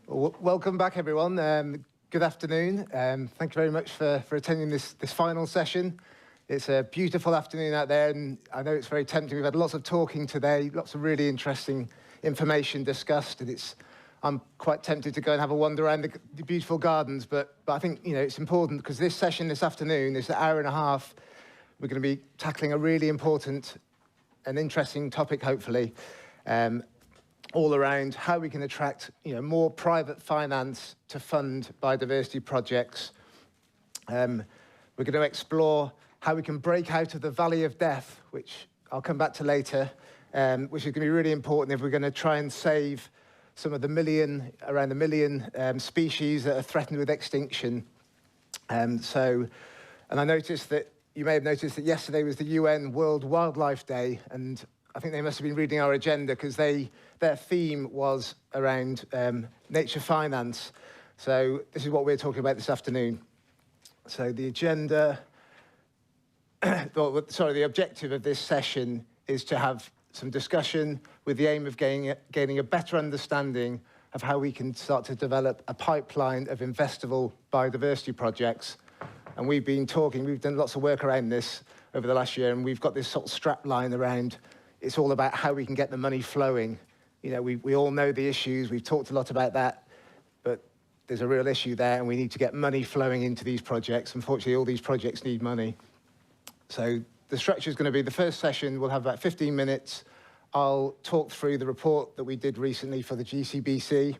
Welcome back, everyone. Good afternoon. Thank you very much for attending this final session. It's a beautiful afternoon out there, and I know it's very tempting. We've had lots of talking today, lots of really interesting information discussed, and I'm quite tempted to go and have a wander around the beautiful gardens, but I think, it's important because this session this afternoon is an hour and a half. We're going to be tackling a really important and interesting topic, hopefully, all around how we can attract, more private finance to fund biodiversity projects. We're going to explore how we can break out of the valley of death, which I'll come back to later, which is going to be really important if we're going to try and save some of the around a million species that are threatened with extinction. And I noticed that, you may have noticed that yesterday was the UN World Wildlife Day, and I think they must have been reading our agenda because their theme was around nature finance. So this is what we're talking about this afternoon. So the agenda, the objective of this session is to have some discussion with the aim of gaining a better understanding of how we can start to develop a pipeline of investable biodiversity projects. And we've done lots of work around this over the last year, and we've got this sort of strap line around. It's all about how we can get the money flowing. We all know the issues. We've talked a lot about that, but there's a real issue there, and we need to get money flowing into these projects. Unfortunately, all these projects need money. So the structure is going to be the first session. We'll have about 15 minutes. I'll talk through the report that we did recently for the GCBC.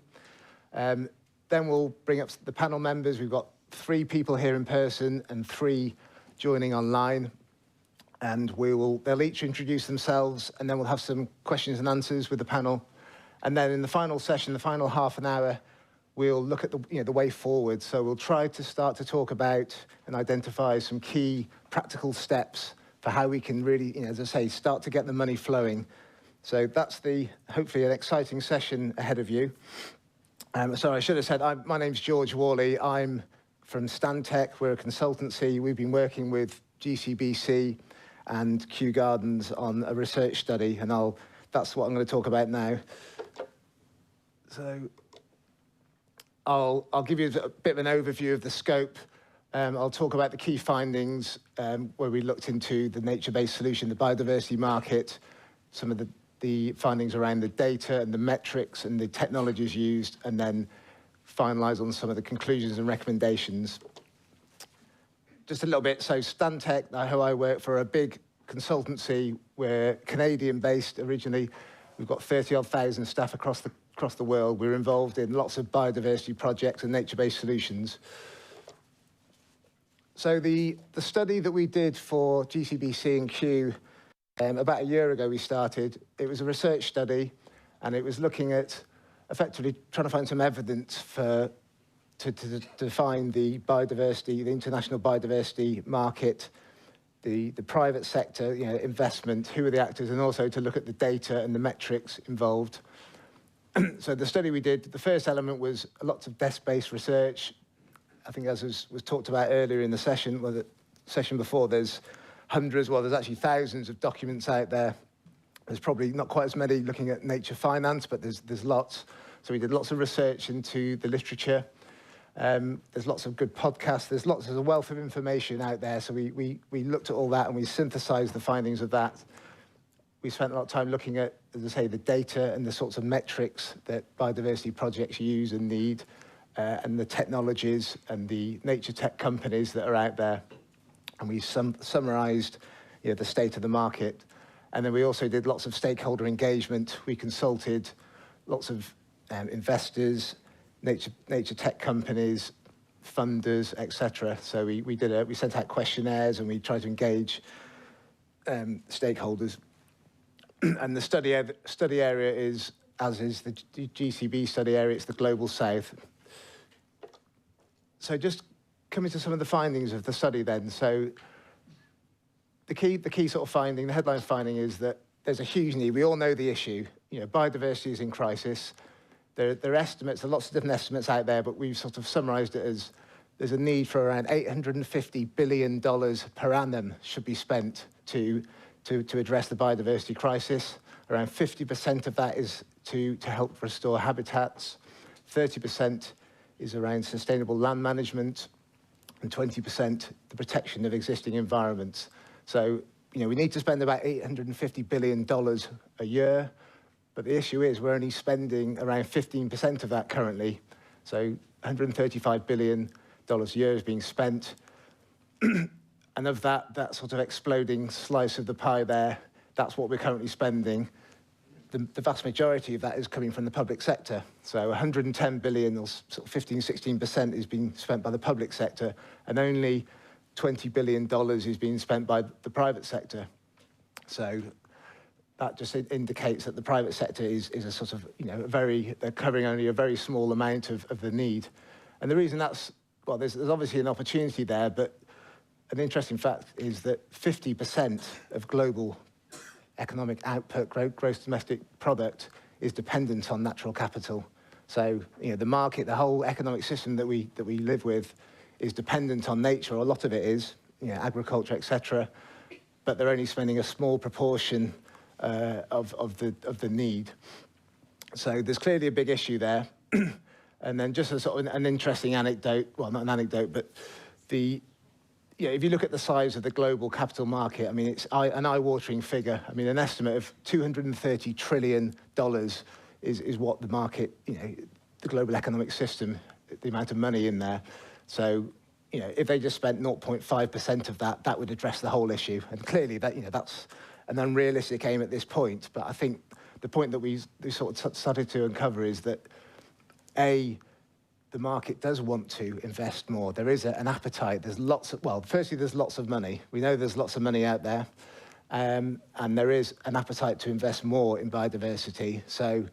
Then we'll bring up the panel members. We've got 3 people here in person and 3 joining online. And they'll each introduce themselves, and then we'll have some questions and answers with the panel. And then in the final session, the final half an hour, we'll look at the way forward. So we'll try to start to talk about and identify some key practical steps for how we can really, as I say, start to get the money flowing. So that's hopefully an exciting session ahead of you. So I should have said, my name's George Worley. I'm from Stantec. We're a consultancy. We've been working with GCBC and Kew Gardens on a research study, and that's what I'm going to talk about now. So I'll give you a bit of an overview of the scope. I'll talk about the key findings where we looked into the nature-based solution, the biodiversity market, some of the findings around the data and the metrics and the technologies used, and then finalise on some of the conclusions and recommendations. Just a little bit. So Stantec, who I work for, a big consultancy. We're Canadian-based originally. We've got 30-odd thousand staff across the world. We're involved in lots of biodiversity projects and nature-based solutions. So the study that we did for GCBC and Kew, about a year ago we started. It was a research study, and it was looking at effectively trying to find some evidence to define the biodiversity, the international biodiversity market, the private sector, investment, who are the actors, and also to look at the data and the metrics involved. So the study we did, the first element was lots of desk-based research. I think as was talked about earlier in the session, the session before, there's there's actually thousands of documents out there. There's probably not quite as many looking at nature finance, but there's lots. So we did lots of research into the literature. There's lots of good podcasts. There's a wealth of information out there. So we looked at all that, and we synthesized the findings of that. We spent a lot of time looking at, as I say, the data and the sorts of metrics that biodiversity projects use and need, and the technologies and the nature tech companies that are out there. And we summarized the state of the market. And then we also did lots of stakeholder engagement. We consulted lots of investors, nature tech companies, funders, etc. So we sent out questionnaires, and we tried to engage stakeholders. And the study area is, as is the GCB study area, it's the Global South. So just coming to some of the findings of the study then. So the key sort of finding, the headline finding, is that there's a huge need. We all know the issue. Biodiversity is in crisis. There are estimates, there are lots of different estimates out there, but we've sort of summarized it as there's a need for around $850 billion per annum should be spent to address the biodiversity crisis. Around 50% of that is to help restore habitats. 30% is around sustainable land management, and 20% the protection of existing environments. So, we need to spend about $850 billion a year, but the issue is we're only spending around 15% of that currently. So $135 billion a year is being spent. And of that sort of exploding slice of the pie there, that's what we're currently spending. The vast majority of that is coming from the public sector. So 110 billion, or sort of 15, 16% is being spent by the public sector, and only $20 billion is being spent by the private sector. So that just indicates that the private sector is a sort of, they're covering only a very small amount of the need. And the reason that's, well, there's obviously an opportunity there, but an interesting fact is that 50% of global economic output, gross domestic product, is dependent on natural capital. So, the market, the whole economic system that we live with is dependent on nature, or a lot of it is, agriculture, etc. But they're only spending a small proportion of the need. So there's clearly a big issue there. And then just a sort of an interesting anecdote, well, not an anecdote, but if you look at the size of the global capital market, I mean, it's an eye-watering figure. I mean, an estimate of $230 trillion is what the market, the global economic system, the amount of money in there. So, if they just spent 0.5% of that, that would address the whole issue. And clearly, that's an unrealistic aim at this point. But I think the point that we sort of started to uncover is that, A, the market does want to invest more. There is an appetite. There's lots of, well, firstly, there's lots of money. We know there's lots of money out there. And there is an appetite to invest more in biodiversity. So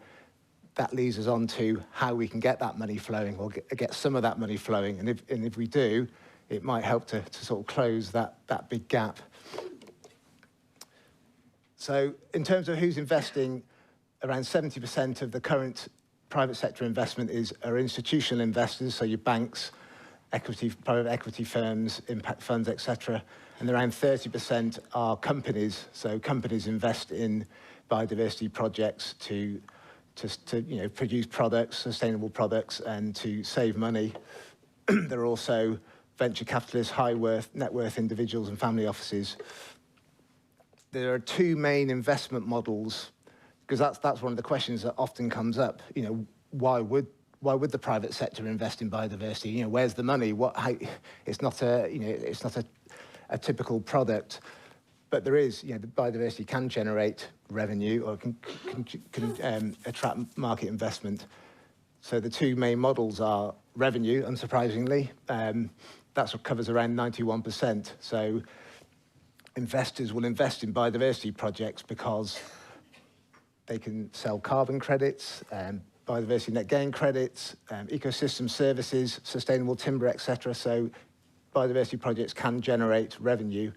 that leads us on to how we can get that money flowing, or get some of that money flowing. And if we do, it might help to sort of close that big gap. So in terms of who's investing, around 70% of the current private sector investment are institutional investors, so your banks, private equity firms, impact funds, etc. And around 30% are companies. So companies invest in biodiversity projects to produce products, sustainable products, and to save money. There are also venture capitalists, net worth individuals, and family offices. There are two main investment models, because that's one of the questions that often comes up. Why would the private sector invest in biodiversity? Where's the money? It's not a typical product, but there is. The biodiversity can generate revenue, or can attract market investment. So the two main models are revenue, unsurprisingly. That's what covers around 91%. So investors will invest in biodiversity projects because they can sell carbon credits, biodiversity net gain credits, ecosystem services, sustainable timber, etc. So biodiversity projects can generate revenue.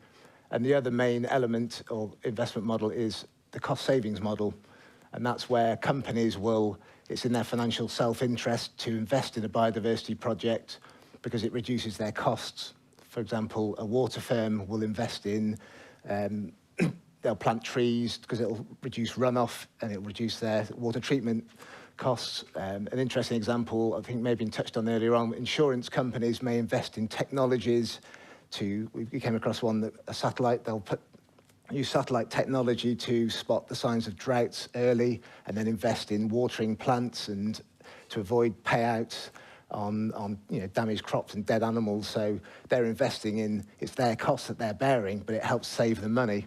And the other main element or investment model is the cost savings model. And that's where companies it's in their financial self-interest to invest in a biodiversity project because it reduces their costs. For example, a water firm will invest in they'll plant trees because it'll reduce runoff and it'll reduce their water treatment costs. An interesting example, I think maybe touched on earlier on, insurance companies may invest in technologies we came across one that they'll use satellite technology to spot the signs of droughts early and then invest in watering plants and to avoid payouts on damaged crops and dead animals. So they're investing in, it's their costs that they're bearing, but it helps save them money.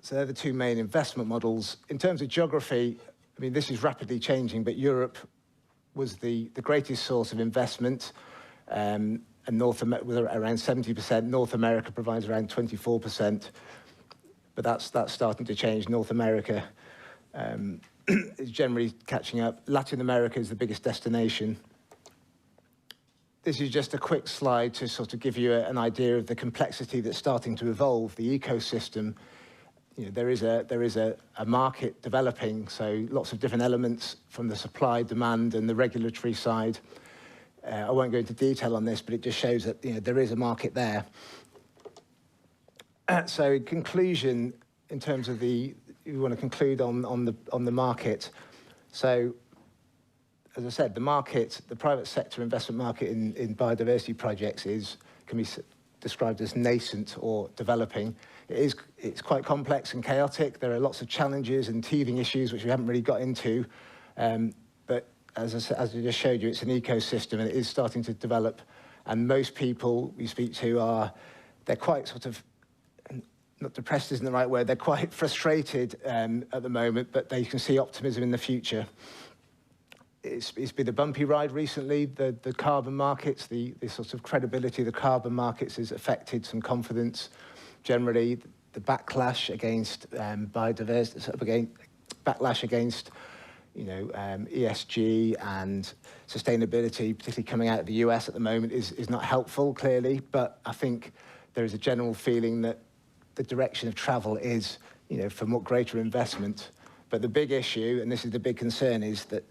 So they're the two main investment models. In terms of geography, I mean, this is rapidly changing, but Europe was the greatest source of investment, and North America was around 70%. North America provides around 24%, but that's starting to change. North America is generally catching up. Latin America is the biggest destination. This is just a quick slide to sort of give you an idea of the complexity that's starting to evolve, the ecosystem. There is a market developing, so lots of different elements from the supply, demand, and the regulatory side. I won't go into detail on this, but it just shows that there is a market there. So in conclusion, in terms of we want to conclude on the market. So as I said, the market, the private sector investment market in biodiversity projects can be described as nascent or developing. It's quite complex and chaotic. There are lots of challenges and teething issues which we haven't really got into. But as I just showed you, it's an ecosystem and it is starting to develop. And most people we speak to they're quite sort of, not depressed isn't the right word, they're quite frustrated at the moment, but they can see optimism in the future. It's been a bumpy ride recently. The carbon markets, the sort of credibility of the carbon markets has affected some confidence. Generally, the backlash against biodiversity, sort of backlash against ESG and sustainability, particularly coming out of the US at the moment, is not helpful, clearly. But I think there is a general feeling that the direction of travel is, for more greater investment. But the big issue, and this is the big concern, is that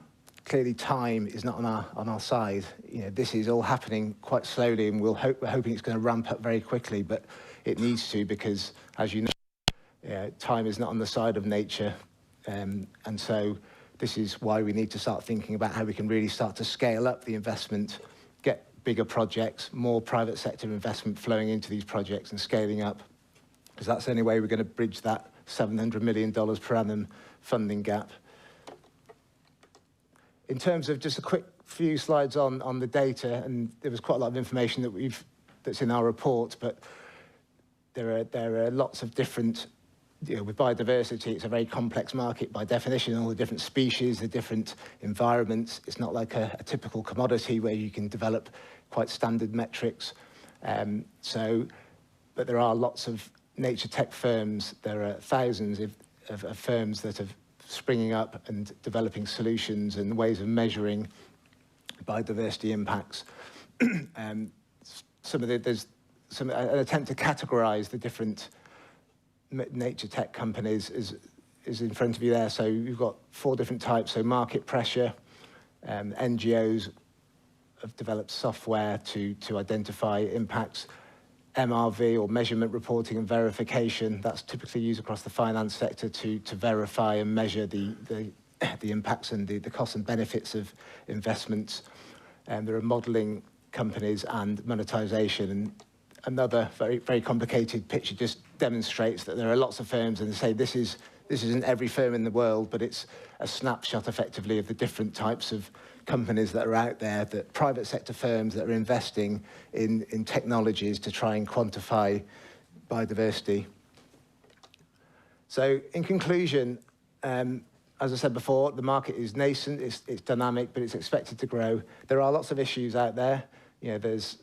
clearly time is not on our side. This is all happening quite slowly, and we're hoping it's going to ramp up very quickly, but it needs to, because, as you know, time is not on the side of nature. And so this is why we need to start thinking about how we can really start to scale up the investment, get bigger projects, more private sector investment flowing into these projects and scaling up, because that's the only way we're going to bridge that $700 million per annum funding gap. In terms of just a quick few slides on the data, and there was quite a lot of information that's in our report, but there are lots of different, with biodiversity, it's a very complex market by definition, all the different species, the different environments. It's not like a typical commodity where you can develop quite standard metrics. But there are lots of nature tech firms. There are thousands of firms that are springing up and developing solutions and ways of measuring biodiversity impacts. There's an attempt to categorize the different nature tech companies is in front of you there. So you've got 4 different types. So market pressure, NGOs have developed software to identify impacts. MRV, or measurement, reporting and verification, that's typically used across the finance sector to verify and measure the impacts and the costs and benefits of investments. There are modeling companies and monetization. And another very, very complicated picture just demonstrates that there are lots of firms, and they say this isn't every firm in the world, but it's a snapshot effectively of the different types of companies that are out there, that private sector firms that are investing in technologies to try and quantify biodiversity. So in conclusion, as I said before, the market is nascent, it's dynamic, but it's expected to grow. There are lots of issues out there. There's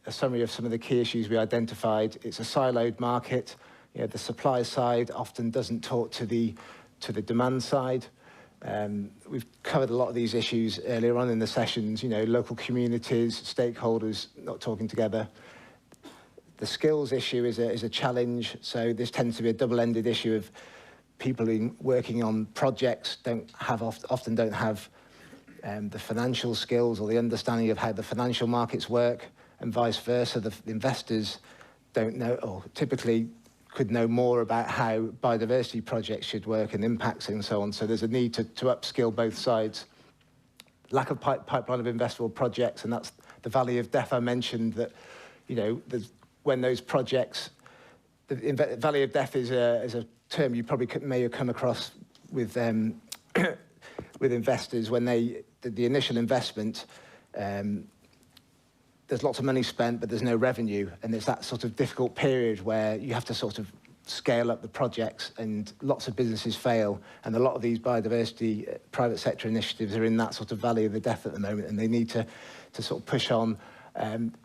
a summary of some of the key issues we identified. It's a siloed market. The supply side often doesn't talk to the demand side. We've covered a lot of these issues earlier on in the sessions, local communities, stakeholders not talking together. The skills issue is a challenge, so this tends to be a double-ended issue of people working on projects often don't have the financial skills or the understanding of how the financial markets work, and vice versa. The investors don't know, or typically could know more about how biodiversity projects should work and impacts and so on. So there's a need to upskill both sides. Lack of pipeline of investable projects, and that's the valley of death I mentioned, that, when those projects, the valley of death is a term you probably may have come across with with investors when the initial investment, there's lots of money spent, but there's no revenue. And there's that sort of difficult period where you have to sort of scale up the projects, and lots of businesses fail. And a lot of these biodiversity private sector initiatives are in that sort of valley of the death at the moment, and they need to sort of push on,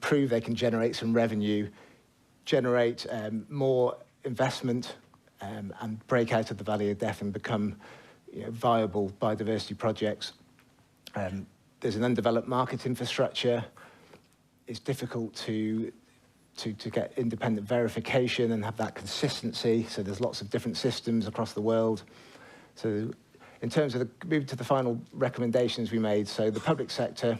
prove they can generate some revenue, generate more investment, and break out of the valley of death and become viable biodiversity projects. There's an undeveloped market infrastructure. It's difficult to get independent verification and have that consistency. So there's lots of different systems across the world. So in terms of moving to the final recommendations we made, so the public sector,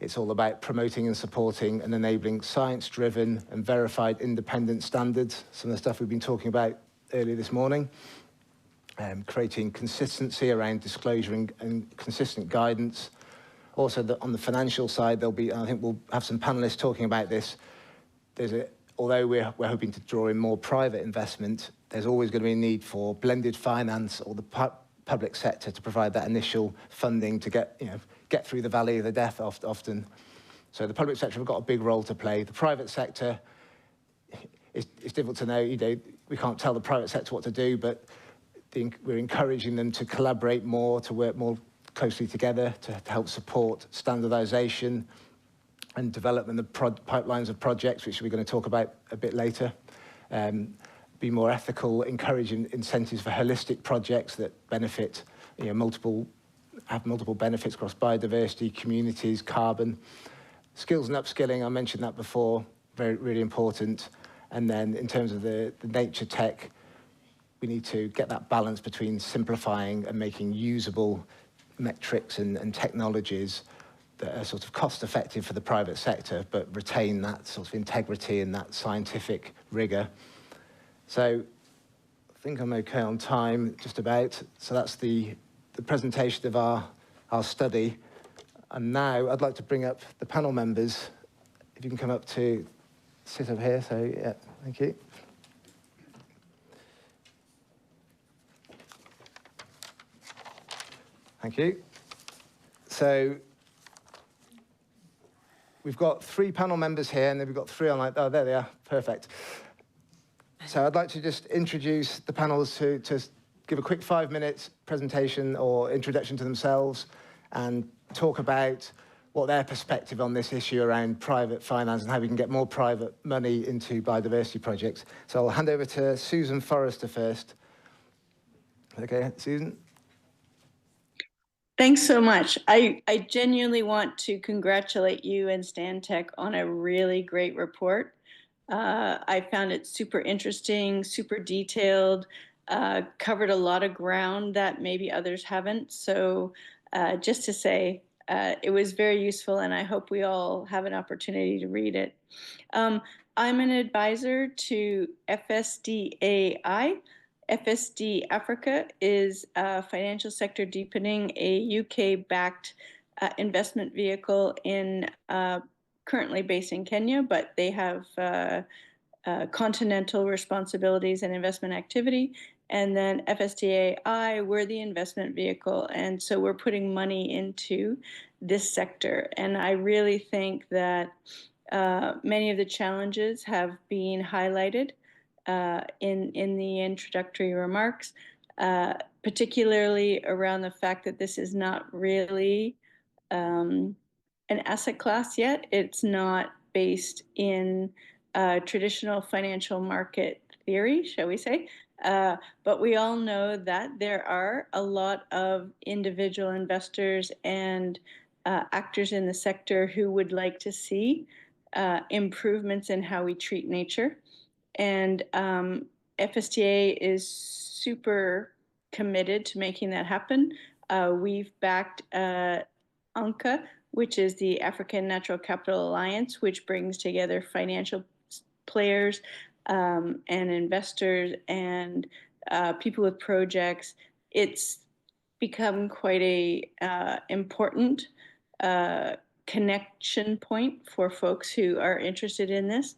it's all about promoting and supporting and enabling science-driven and verified independent standards, some of the stuff we've been talking about earlier this morning. creating consistency around disclosure and consistent guidance. Also, on the financial side, there'll be, I think we'll have some panelists talking about this. Although we're hoping to draw in more private investment, there's always going to be a need for blended finance or the public sector to provide that initial funding to get through the valley of the death often. So the public sector have got a big role to play. The private sector, it's difficult to know. We can't tell the private sector what to do, but we're encouraging them to collaborate more, to work more closely together to help support standardization and development of pipelines of projects, which we're going to talk about a bit later. Be more ethical, encouraging incentives for holistic projects that benefit, have multiple benefits across biodiversity, communities, carbon. Skills and upskilling, I mentioned that before, really important. And then in terms of the nature tech, we need to get that balance between simplifying and making usable metrics and technologies that are sort of cost effective for the private sector, but retain that sort of integrity and that scientific rigor. So I think I'm okay on time, just about. So that's the presentation of our study. And now I'd like to bring up the panel members. If you can come up to sit up here. So yeah, thank you. Thank you. So we've got 3 panel members here, and then we've got 3 online. Oh, there they are. Perfect. So I'd like to just introduce the panelists to give a quick 5-minute presentation or introduction to themselves and talk about what their perspective on this issue around private finance and how we can get more private money into biodiversity projects. So I'll hand over to Susan Forrester first. Okay, Susan? Thanks so much. I genuinely want to congratulate you and Stantec on a really great report. I found it super interesting, super detailed, covered a lot of ground that maybe others haven't. So just to say, it was very useful, and I hope we all have an opportunity to read it. I'm an advisor to FSDAI. FSD Africa is Financial Sector Deepening, a UK-backed investment vehicle in currently based in Kenya, but they have continental responsibilities and investment activity. And then FSDAI, we're the investment vehicle, and so we're putting money into this sector. And I really think that many of the challenges have been highlighted in the introductory remarks, particularly around the fact that this is not really an asset class yet. It's not based in traditional financial market theory, shall we say. But we all know that there are a lot of individual investors and actors in the sector who would like to see improvements in how we treat nature. And FSDA is super committed to making that happen. We've backed UNCA, which is the African Natural Capital Alliance, which brings together financial players and investors and people with projects. It's become quite a important connection point for folks who are interested in this.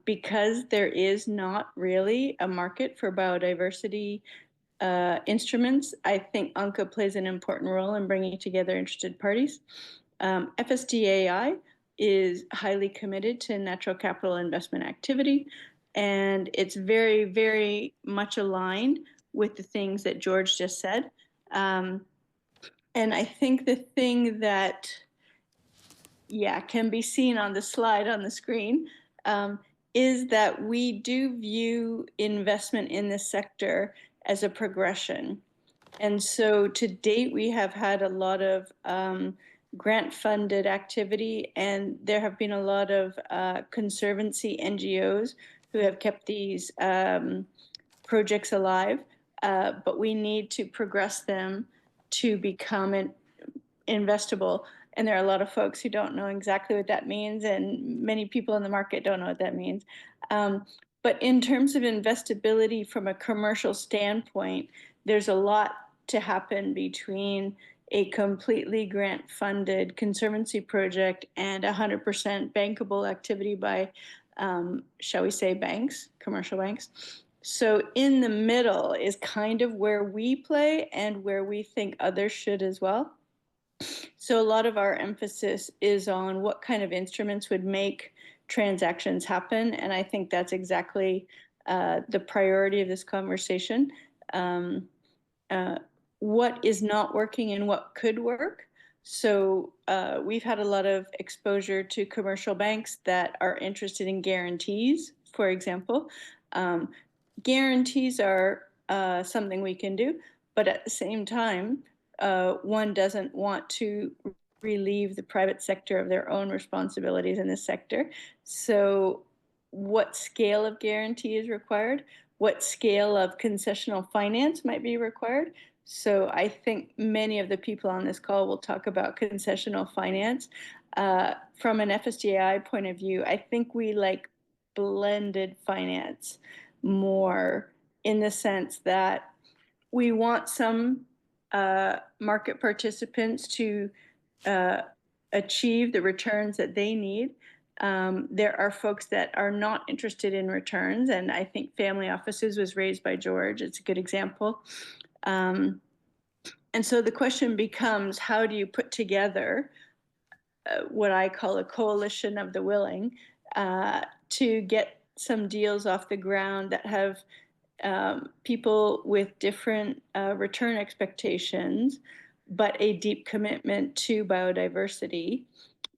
Because there is not really a market for biodiversity instruments, I think UNCA plays an important role in bringing together interested parties. FSDAI is highly committed to natural capital investment activity, and it's very, very much aligned with the things that George just said. And I think the thing that, can be seen on the slide on the screen is that we do view investment in this sector as a progression. And so to date, we have had a lot of grant-funded activity, and there have been a lot of conservancy NGOs who have kept these projects alive, but we need to progress them to become investable. And there are a lot of folks who don't know exactly what that means, and many people in the market don't know what that means. But in terms of investability from a commercial standpoint, there's a lot to happen between a completely grant-funded conservancy project and 100% bankable activity by, shall we say, banks, commercial banks. So in the middle is kind of where we play and where we think others should as well. So a lot of our emphasis is on what kind of instruments would make transactions happen, and I think that's exactly the priority of this conversation. What is not working and what could work. So we've had a lot of exposure to commercial banks that are interested in guarantees, for example. Guarantees are something we can do, but at the same time, one doesn't want to relieve the private sector of their own responsibilities in this sector. So what scale of guarantee is required? What scale of concessional finance might be required? So I think many of the people on this call will talk about concessional finance. From an FSDAI point of view, I think we like blended finance more, in the sense that we want some market participants to achieve the returns that they need. There are folks that are not interested in returns, and I think family offices was raised by George. It's a good example. And so the question becomes, how do you put together what I call a coalition of the willing to get some deals off the ground that have people with different return expectations, but a deep commitment to biodiversity,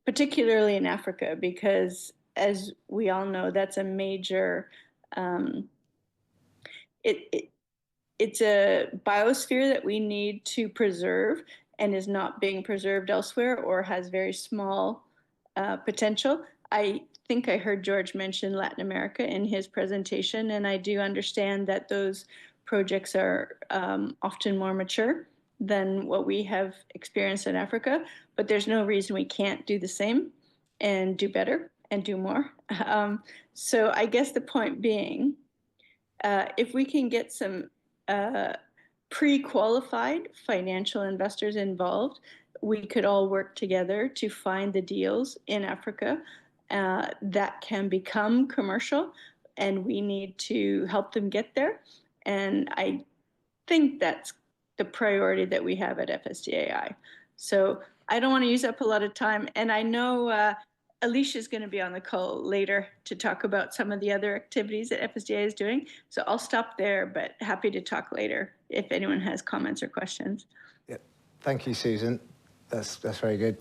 particularly in Africa, because as we all know, that's a major, it's a biosphere that we need to preserve and is not being preserved elsewhere or has very small potential. I think I heard George mention Latin America in his presentation, and I do understand that those projects are often more mature than what we have experienced in Africa, but there's no reason we can't do the same and do better and do more. So I guess the point being, if we can get some pre-qualified financial investors involved, we could all work together to find the deals in Africa that can become commercial, and we need to help them get there. And I think that's the priority that we have at FSDAI. So I don't want to use up a lot of time, and I know Alicia is going to be on the call later to talk about some of the other activities that FSDAI is doing. So I'll stop there, but happy to talk later if anyone has comments or questions. Yeah. Thank you, Susan. That's very good.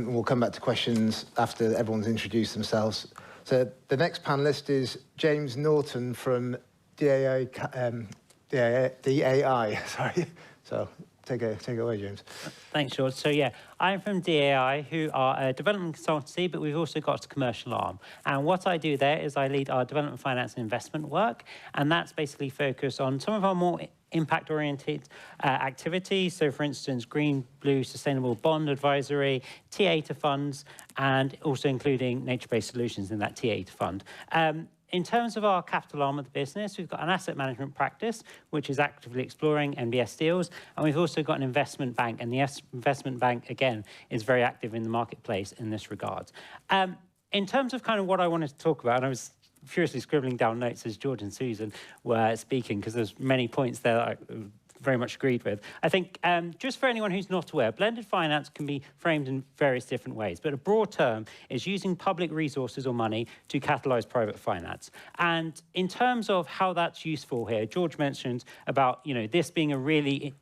We'll come back to questions after everyone's introduced themselves. So the next panelist is James Norton from DAI. Sorry. So take it away, James. Thanks, George. So yeah, I'm from DAI, who are a development consultancy, but we've also got a commercial arm. And what I do there is I lead our development finance and investment work, and that's basically focused on some of our more impact-oriented activities. So for instance, green, blue, sustainable bond advisory, TA to funds, and also including nature-based solutions in that TA to fund. In terms of our capital arm of the business, we've got an asset management practice, which is actively exploring NBS deals. And we've also got an investment bank. And the investment bank, again, is very active in the marketplace in this regard. In terms of kind of what I wanted to talk about, and I was furiously scribbling down notes as George and Susan were speaking, because there's many points there that I very much agreed with. I think just for anyone who's not aware, blended finance can be framed in various different ways, but a broad term is using public resources or money to catalyze private finance. And in terms of how that's useful here, George mentioned about, you know, this being a really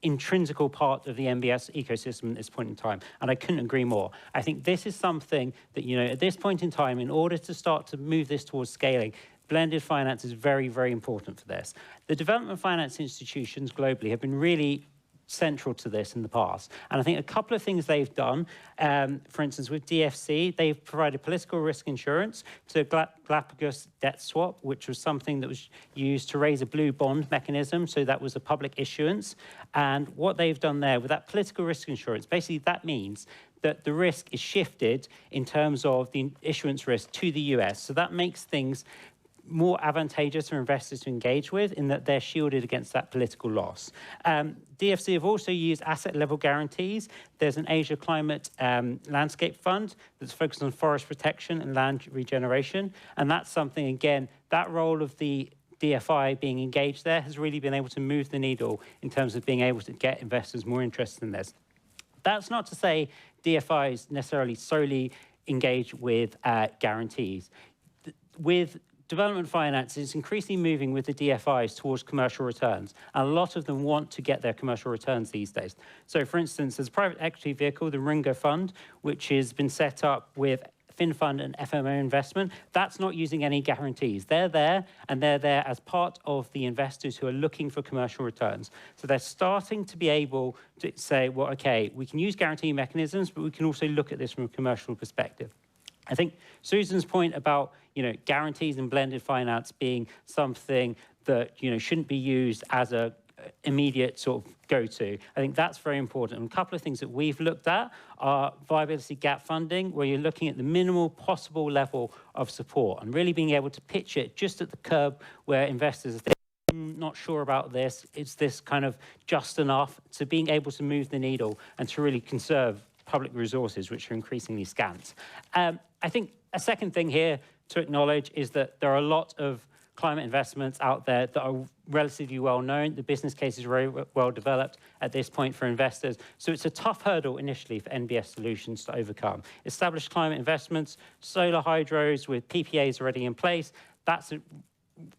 intrinsical part of the NBS ecosystem at this point in time, and I couldn't agree more. I think this is something that, you know, at this point in time, in order to start to move this towards scaling, blended finance is very, very important for this. The development finance institutions globally have been really central to this in the past. And I think a couple of things they've done, for instance, with DFC, they've provided political risk insurance, so Galapagos debt swap, which was something that was used to raise a blue bond mechanism, so that was a public issuance. And what they've done there with that political risk insurance, basically that means that the risk is shifted in terms of the issuance risk to the US. So that makes things more advantageous for investors to engage with in that they're shielded against that political loss. DFC have also used asset level guarantees. There's an Asia Climate Landscape Fund that's focused on forest protection and land regeneration. And that's something, again, that role of the DFI being engaged there has really been able to move the needle in terms of being able to get investors more interested in this. That's not to say DFIs necessarily solely engage with guarantees. With development finance, it's increasingly moving with the DFIs towards commercial returns. And a lot of them want to get their commercial returns these days. So for instance, there's a private equity vehicle, the Ringo Fund, which has been set up with FinFund and FMO investment. That's not using any guarantees. They're there, and they're there as part of the investors who are looking for commercial returns. So they're starting to be able to say, well, okay, we can use guarantee mechanisms, but we can also look at this from a commercial perspective. I think Susan's point about, guarantees and blended finance being something that, shouldn't be used as a immediate sort of go-to. I think that's very important. And a couple of things that we've looked at are viability gap funding, where you're looking at the minimal possible level of support and really being able to pitch it just at the curb where investors are thinking, not sure about this, is this kind of just enough, to being able to move the needle and to really conserve public resources, which are increasingly scant. I think a second thing here to acknowledge is that there are a lot of climate investments out there that are relatively well known. The business case is very well developed at this point for investors. So it's a tough hurdle initially for NBS Solutions to overcome. Established climate investments, solar hydros with PPAs already in place, that's a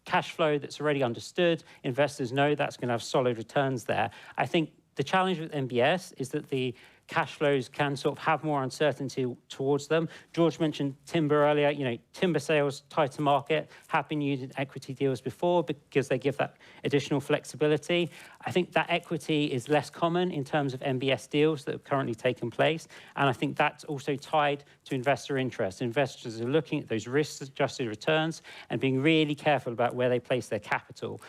cash flow that's already understood. Investors know that's going to have solid returns there. I think the challenge with NBS is that the cash flows can sort of have more uncertainty towards them. George mentioned timber earlier. Timber sales tied to market have been used in equity deals before because they give that additional flexibility. I think that equity is less common in terms of NBS deals that have currently taken place. And I think that's also tied to investor interest. Investors are looking at those risk-adjusted returns and being really careful about where they place their capital,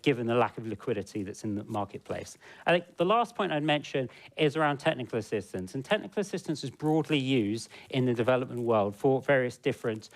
given the lack of liquidity that's in the marketplace. I think the last point I'd mention is around technical assistance. And technical assistance is broadly used in the development world for various different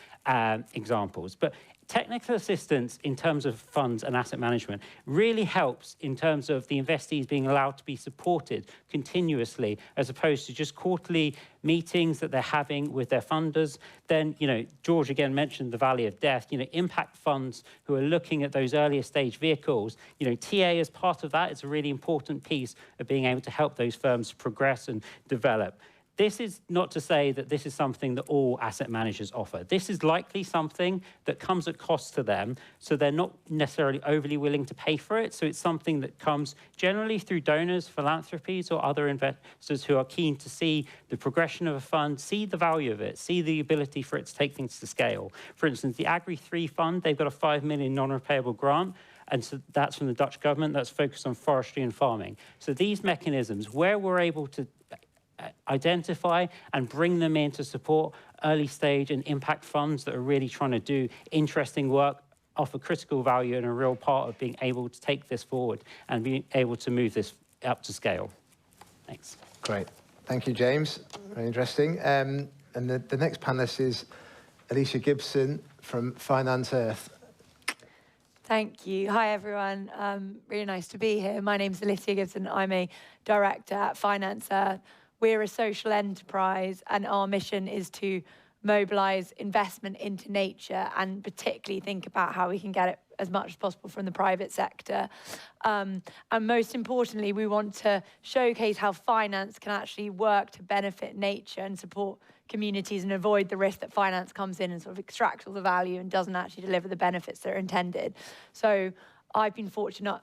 examples. But technical assistance in terms of funds and asset management really helps in terms of the investees being allowed to be supported continuously, as opposed to just quarterly meetings that they're having with their funders. Then, George again mentioned the valley of death, impact funds who are looking at those earlier stage vehicles, TA as part of that is a really important piece of being able to help those firms progress and develop. This is not to say that this is something that all asset managers offer. This is likely something that comes at cost to them, so they're not necessarily overly willing to pay for it. So it's something that comes generally through donors, philanthropies, or other investors who are keen to see the progression of a fund, see the value of it, see the ability for it to take things to scale. For instance, the Agri3 fund, they've got a 5 million non-repayable grant. And so that's from the Dutch government that's focused on forestry and farming. So these mechanisms, where we're able to identify and bring them in to support early stage and impact funds that are really trying to do interesting work, offer critical value, and a real part of being able to take this forward and being able to move this up to scale. Thanks. Great. Thank you, James. Very interesting. And the next panelist is Alicia Gibson from Finance Earth. Thank you. Hi, everyone. Really nice to be here. My name's Alicia Gibson. I'm a director at Finance Earth. We're a social enterprise, and our mission is to mobilise investment into nature and particularly think about how we can get it as much as possible from the private sector. And most importantly, we want to showcase how finance can actually work to benefit nature and support communities and avoid the risk that finance comes in and sort of extracts all the value and doesn't actually deliver the benefits that are intended. So I've been fortunate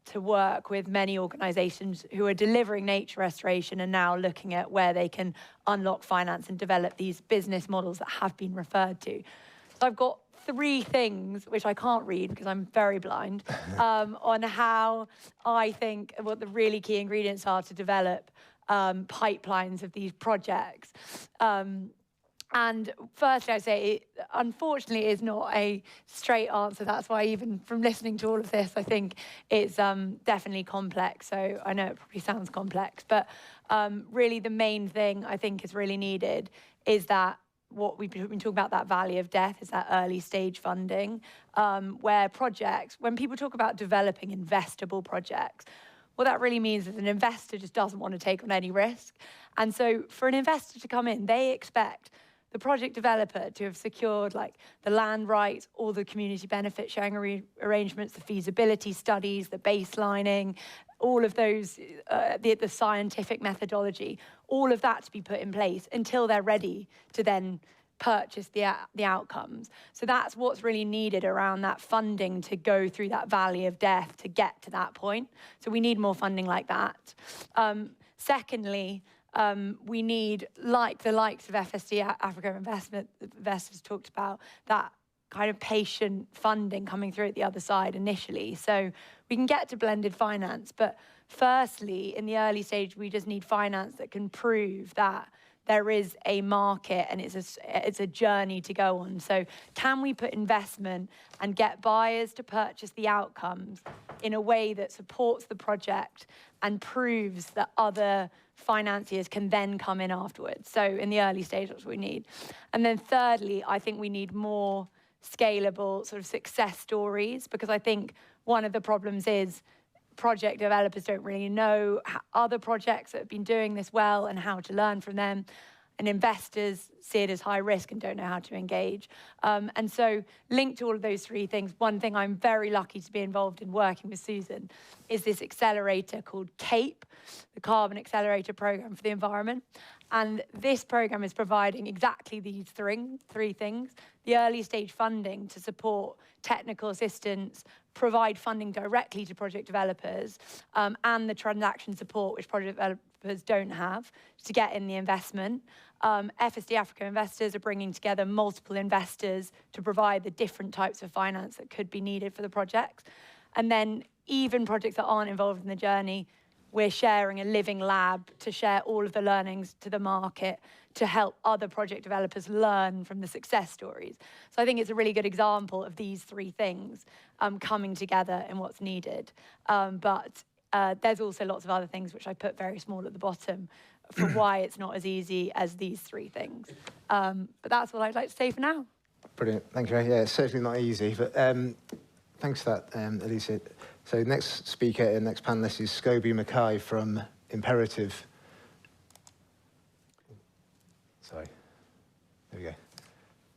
to work with many organisations who are delivering nature restoration and now looking at where they can unlock finance and develop these business models that have been referred to. So I've got 3 things, which I can't read because I'm very blind, on how I think what the really key ingredients are to develop pipelines of these projects. And firstly, I say, it, unfortunately, is not a straight answer. That's why even from listening to all of this, I think it's definitely complex. So I know it probably sounds complex, but really the main thing I think is really needed is that what we've been talking about, that valley of death, is that early stage funding, where projects, when people talk about developing investable projects, what that really means is an investor just doesn't want to take on any risk. And so for an investor to come in, they expect the project developer to have secured like the land rights, all the community benefit sharing arrangements, the feasibility studies, the baselining, all of those, the scientific methodology, all of that to be put in place until they're ready to then purchase the outcomes. So that's what's really needed around that funding to go through that valley of death to get to that point. So we need more funding like that. Secondly, we need, like the likes of FSD, Africa Investors talked about, that kind of patient funding coming through at the other side initially. So we can get to blended finance, but firstly, in the early stage, we just need finance that can prove that there is a market and it's a journey to go on. So can we put investment and get buyers to purchase the outcomes in a way that supports the project and proves that other financiers can then come in afterwards? So in the early stage, that's what we need. And then thirdly, I think we need more scalable sort of success stories, because I think one of the problems is project developers don't really know other projects that have been doing this well and how to learn from them. And investors see it as high risk and don't know how to engage. And so linked to all of those three things, one thing I'm very lucky to be involved in working with Susan is this accelerator called CAPE, the Carbon Accelerator Program for the Environment. And this program is providing exactly these three things: the early stage funding to support technical assistance, provide funding directly to project developers, and the transaction support, which project developers don't have, to get in the investment. FSD Africa Investors are bringing together multiple investors to provide the different types of finance that could be needed for the projects. And then even projects that aren't involved in the journey, we're sharing a living lab to share all of the learnings to the market to help other project developers learn from the success stories. So I think it's a really good example of these three things coming together in what's needed. But there's also lots of other things which I put very small at the bottom for why it's not as easy as these three things. But that's what I'd like to say for now. Brilliant, thank you. Yeah, it's certainly not easy, but thanks for that, Elisa. So next speaker and next panelist is Scobie Mackay from Imperative. Sorry, there we go.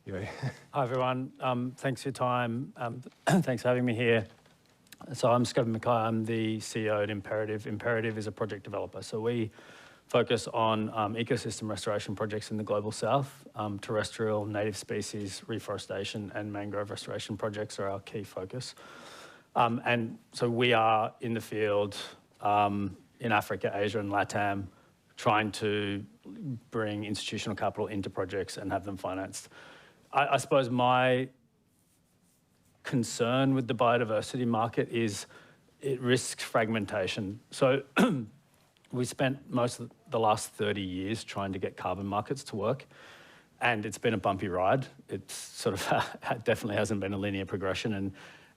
You ready? Hi everyone, thanks for your time. Thanks for having me here. So I'm Scobie Mackay, I'm the CEO at Imperative. Imperative is a project developer. So we focus on ecosystem restoration projects in the Global South. Terrestrial, native species, reforestation and mangrove restoration projects are our key focus. And so we are in the field in Africa, Asia and LATAM, trying to bring institutional capital into projects and have them financed. I suppose my concern with the biodiversity market is it risks fragmentation. So we spent most of the last 30 years trying to get carbon markets to work, and it's been a bumpy ride. It's sort of definitely hasn't been a linear progression,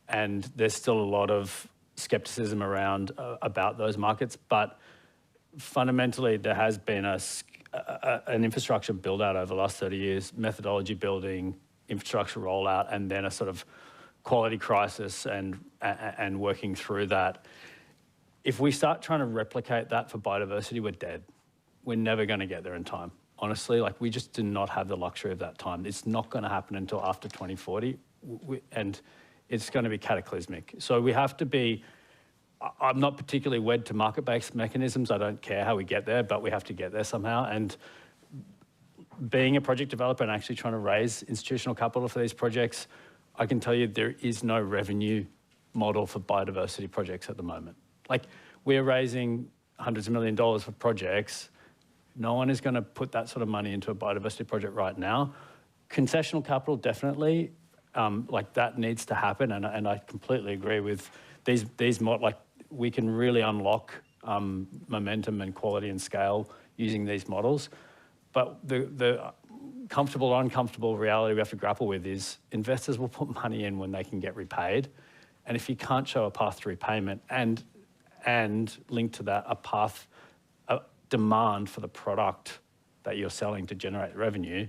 and there's still a lot of skepticism around about those markets. But fundamentally, there has been an infrastructure build out over the last 30 years, methodology building, infrastructure rollout, and then a sort of quality crisis and working through that. If we start trying to replicate that for biodiversity, we're dead. We're never going to get there in time. Honestly, like we just do not have the luxury of that time. It's not going to happen until after 2040, and it's going to be cataclysmic. So we have to be, I'm not particularly wed to market-based mechanisms. I don't care how we get there, but we have to get there somehow. And being a project developer and actually trying to raise institutional capital for these projects, I can tell you there is no revenue model for biodiversity projects at the moment. Like, we're raising hundreds of $millions for projects. No one is going to put that sort of money into a biodiversity project right now. Concessional capital, definitely, like that needs to happen. And I completely agree with these like we can really unlock momentum and quality and scale using these models. But the comfortable or uncomfortable reality we have to grapple with is investors will put money in when they can get repaid. And if you can't show a path to repayment and link to that a demand for the product that you're selling to generate revenue,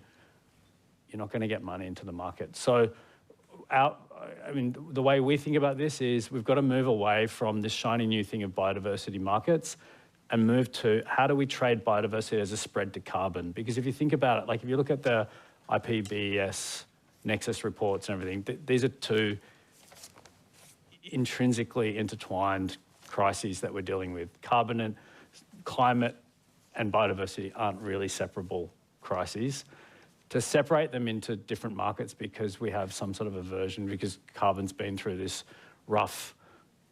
you're not going to get money into the market. So the way we think about this is we've got to move away from this shiny new thing of biodiversity markets and move to how do we trade biodiversity as a spread to carbon? Because if you think about it, like if you look at the IPBES Nexus reports and everything, these are two intrinsically intertwined crises that we're dealing with. Carbon and climate and biodiversity aren't really separable crises. To separate them into different markets because we have some sort of aversion, because carbon's been through this rough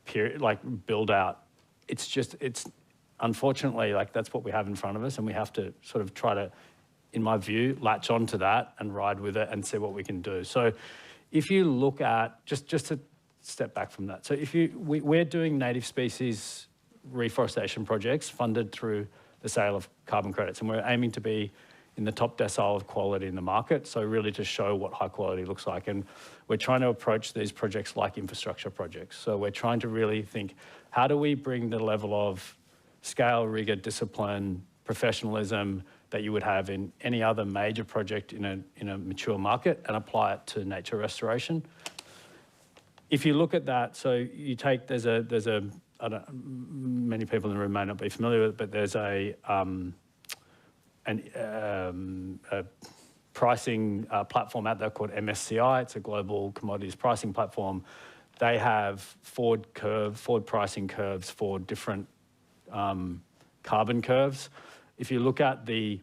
period, like build out, it's unfortunately, like that's what we have in front of us, and we have to sort of try to, in my view, latch onto that and ride with it and see what we can do. So if you look at, just to step back from that, so we're doing native species reforestation projects funded through the sale of carbon credits, and we're aiming to be in the top decile of quality in the market, so really to show what high quality looks like. And we're trying to approach these projects like infrastructure projects. So we're trying to really think, how do we bring the level of scale, rigor, discipline, professionalism that you would have in any other major project in a mature market and apply it to nature restoration? If you look at that, so you take, many people in the room may not be familiar with it, but there's a pricing platform out there called MSCI. It's a global commodities pricing platform. They have forward pricing curves for different carbon curves. If you look at the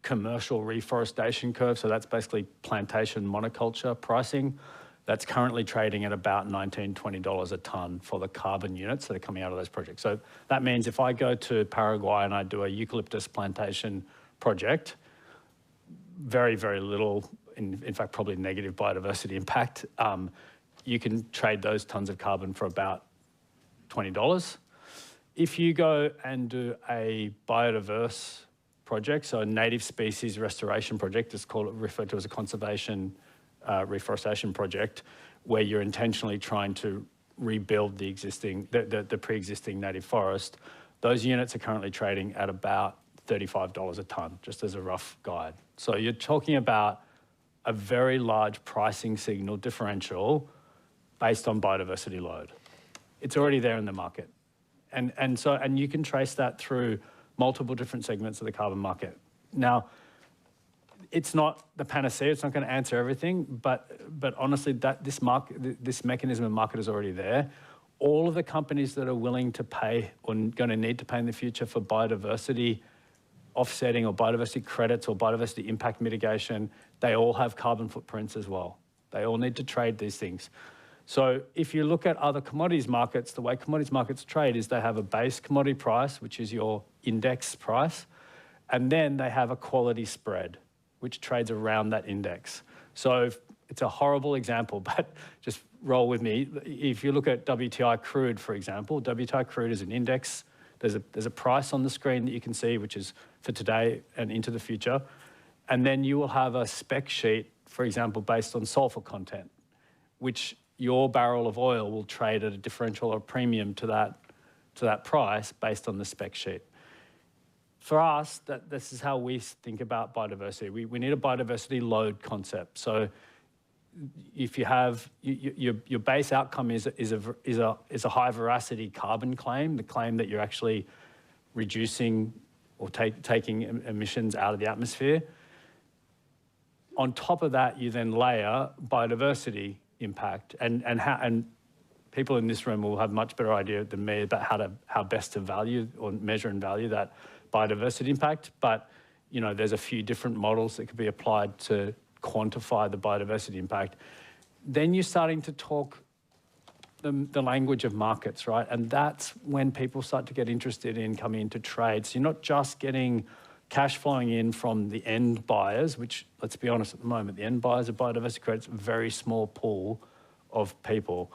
commercial reforestation curve, so that's basically plantation monoculture pricing, that's currently trading at about $19, $20 a tonne for the carbon units that are coming out of those projects. So that means if I go to Paraguay and I do a eucalyptus plantation project, very, very little, in fact, probably negative biodiversity impact, you can trade those tonnes of carbon for about $20. If you go and do a biodiverse project, so a native species restoration project, it's referred to as a conservation reforestation project, where you're intentionally trying to rebuild the pre-existing native forest, those units are currently trading at about $35 a tonne, just as a rough guide. So you're talking about a very large pricing signal differential based on biodiversity load. It's already there in the market. And you can trace that through multiple different segments of the carbon market. Now, it's not the panacea, it's not going to answer everything, but honestly, this mechanism of market is already there. All of the companies that are willing to pay or going to need to pay in the future for biodiversity offsetting or biodiversity credits or biodiversity impact mitigation, they all have carbon footprints as well. They all need to trade these things. So if you look at other commodities markets, the way commodities markets trade is they have a base commodity price, which is your index price, and then they have a quality spread, which trades around that index. So it's a horrible example, but just roll with me. If you look at WTI crude, for example, WTI crude is an index. There's a price on the screen that you can see, which is for today and into the future. And then you will have a spec sheet, for example, based on sulfur content, which your barrel of oil will trade at a differential or premium to that price based on the spec sheet. For us, this is how we think about biodiversity. We need a biodiversity load concept. So if you have your base outcome is a high veracity carbon claim, the claim that you're actually reducing or taking emissions out of the atmosphere. On top of that, you then layer biodiversity impact, and people in this room will have much better idea than me about how best to value or measure and value that biodiversity impact. But there's a few different models that could be applied to quantify the biodiversity impact. Then you're starting to talk the language of markets, right? And that's when people start to get interested in coming into trades. You're not just getting cash flowing in from the end buyers, which, let's be honest, at the moment, the end buyers of biodiversity credits, a very small pool of people.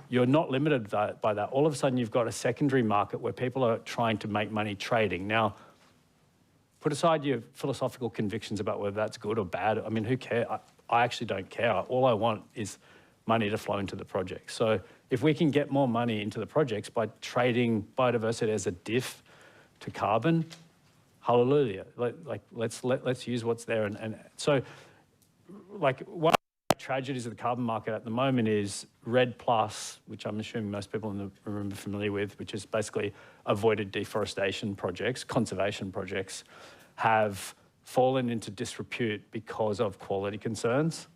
You're not limited by that. All of a sudden, you've got a secondary market where people are trying to make money trading. Now, put aside your philosophical convictions about whether that's good or bad. I mean, who cares? I actually don't care. All I want is money to flow into the project. So if we can get more money into the projects by trading biodiversity as a diff to carbon, hallelujah. Let's use what's there. And so like one of the tragedies of the carbon market at the moment is REDD+, which I'm assuming most people in the room are familiar with, which is basically avoided deforestation projects, conservation projects, have fallen into disrepute because of quality concerns.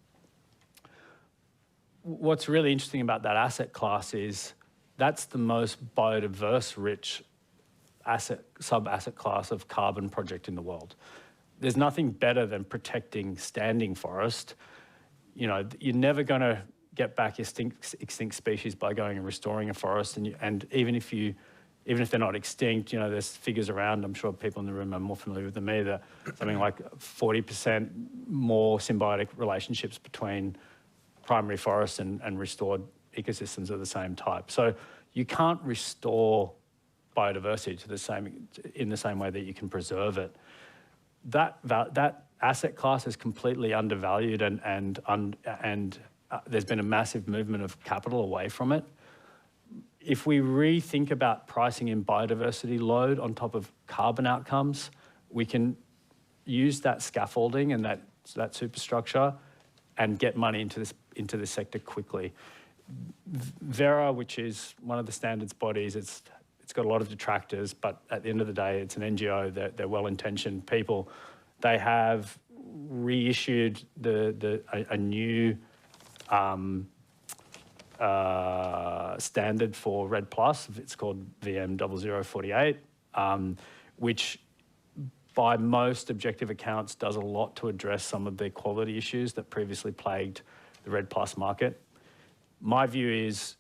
What's really interesting about that asset class is that's the most biodiverse rich sub-asset class of carbon project in the world. There's nothing better than protecting standing forest. You know, you're never going to get back extinct species by going and restoring a forest. And even if they're not extinct, you know, there's figures around, I'm sure people in the room are more familiar with than me, that something like 40% more symbiotic relationships between primary forests and restored ecosystems of the same type. So you can't restore biodiversity in the same way that you can preserve it. That asset class is completely undervalued, and there's been a massive movement of capital away from it. If we rethink about pricing in biodiversity load on top of carbon outcomes, we can use that scaffolding and that superstructure and get money into this sector quickly. Vera, which is one of the standards bodies, it's got a lot of detractors, but at the end of the day, it's an NGO. They're well-intentioned people. They have reissued a new standard for REDD+. It's called VM0048, which by most objective accounts does a lot to address some of the quality issues that previously plagued the REDD+ market. My view is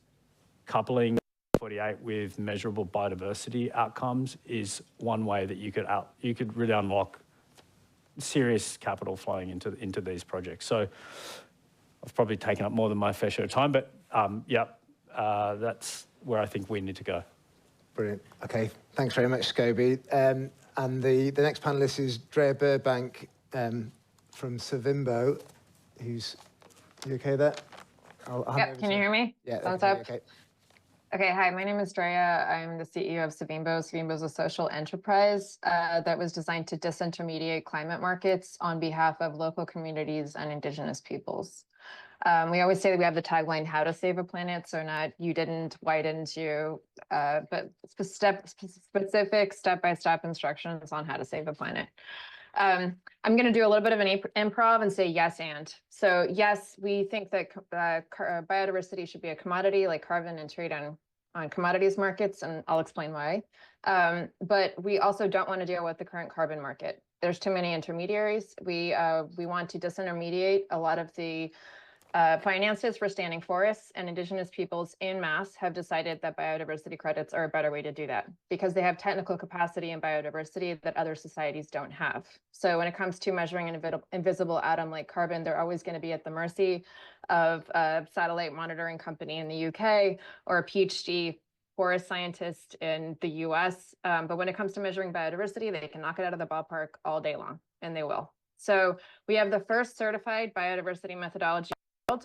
coupling 48 with measurable biodiversity outcomes is one way that you could really unlock serious capital flowing into these projects. So I've probably taken up more than my fair share of time, but that's where I think we need to go. Brilliant. Okay, thanks very much, Scobie. And the next panelist is Drea Burbank from Savimbo, who's, you okay there? Yep, can you hear me? Yeah, thumbs up. Okay. Okay, hi, my name is Drea. I'm the CEO of Savimbo. Savimbo is a social enterprise that was designed to disintermediate climate markets on behalf of local communities and Indigenous peoples. We always say that we have the tagline, how to save a planet, so not you didn't, why didn't you, but specific step-by-step instructions on how to save a planet. I'm going to do a little bit of an improv and say yes and. So yes, we think that biodiversity should be a commodity like carbon and trade on commodities markets, and I'll explain why. But we also don't want to deal with the current carbon market. There's too many intermediaries. We want to disintermediate a lot of the finances for standing forests, and Indigenous peoples en masse have decided that biodiversity credits are a better way to do that because they have technical capacity and biodiversity that other societies don't have. So when it comes to measuring an invisible atom like carbon, they're always going to be at the mercy of a satellite monitoring company in the UK or a PhD forest scientist in the US. But when it comes to measuring biodiversity, they can knock it out of the ballpark all day long, and they will. So we have the first certified biodiversity methodology,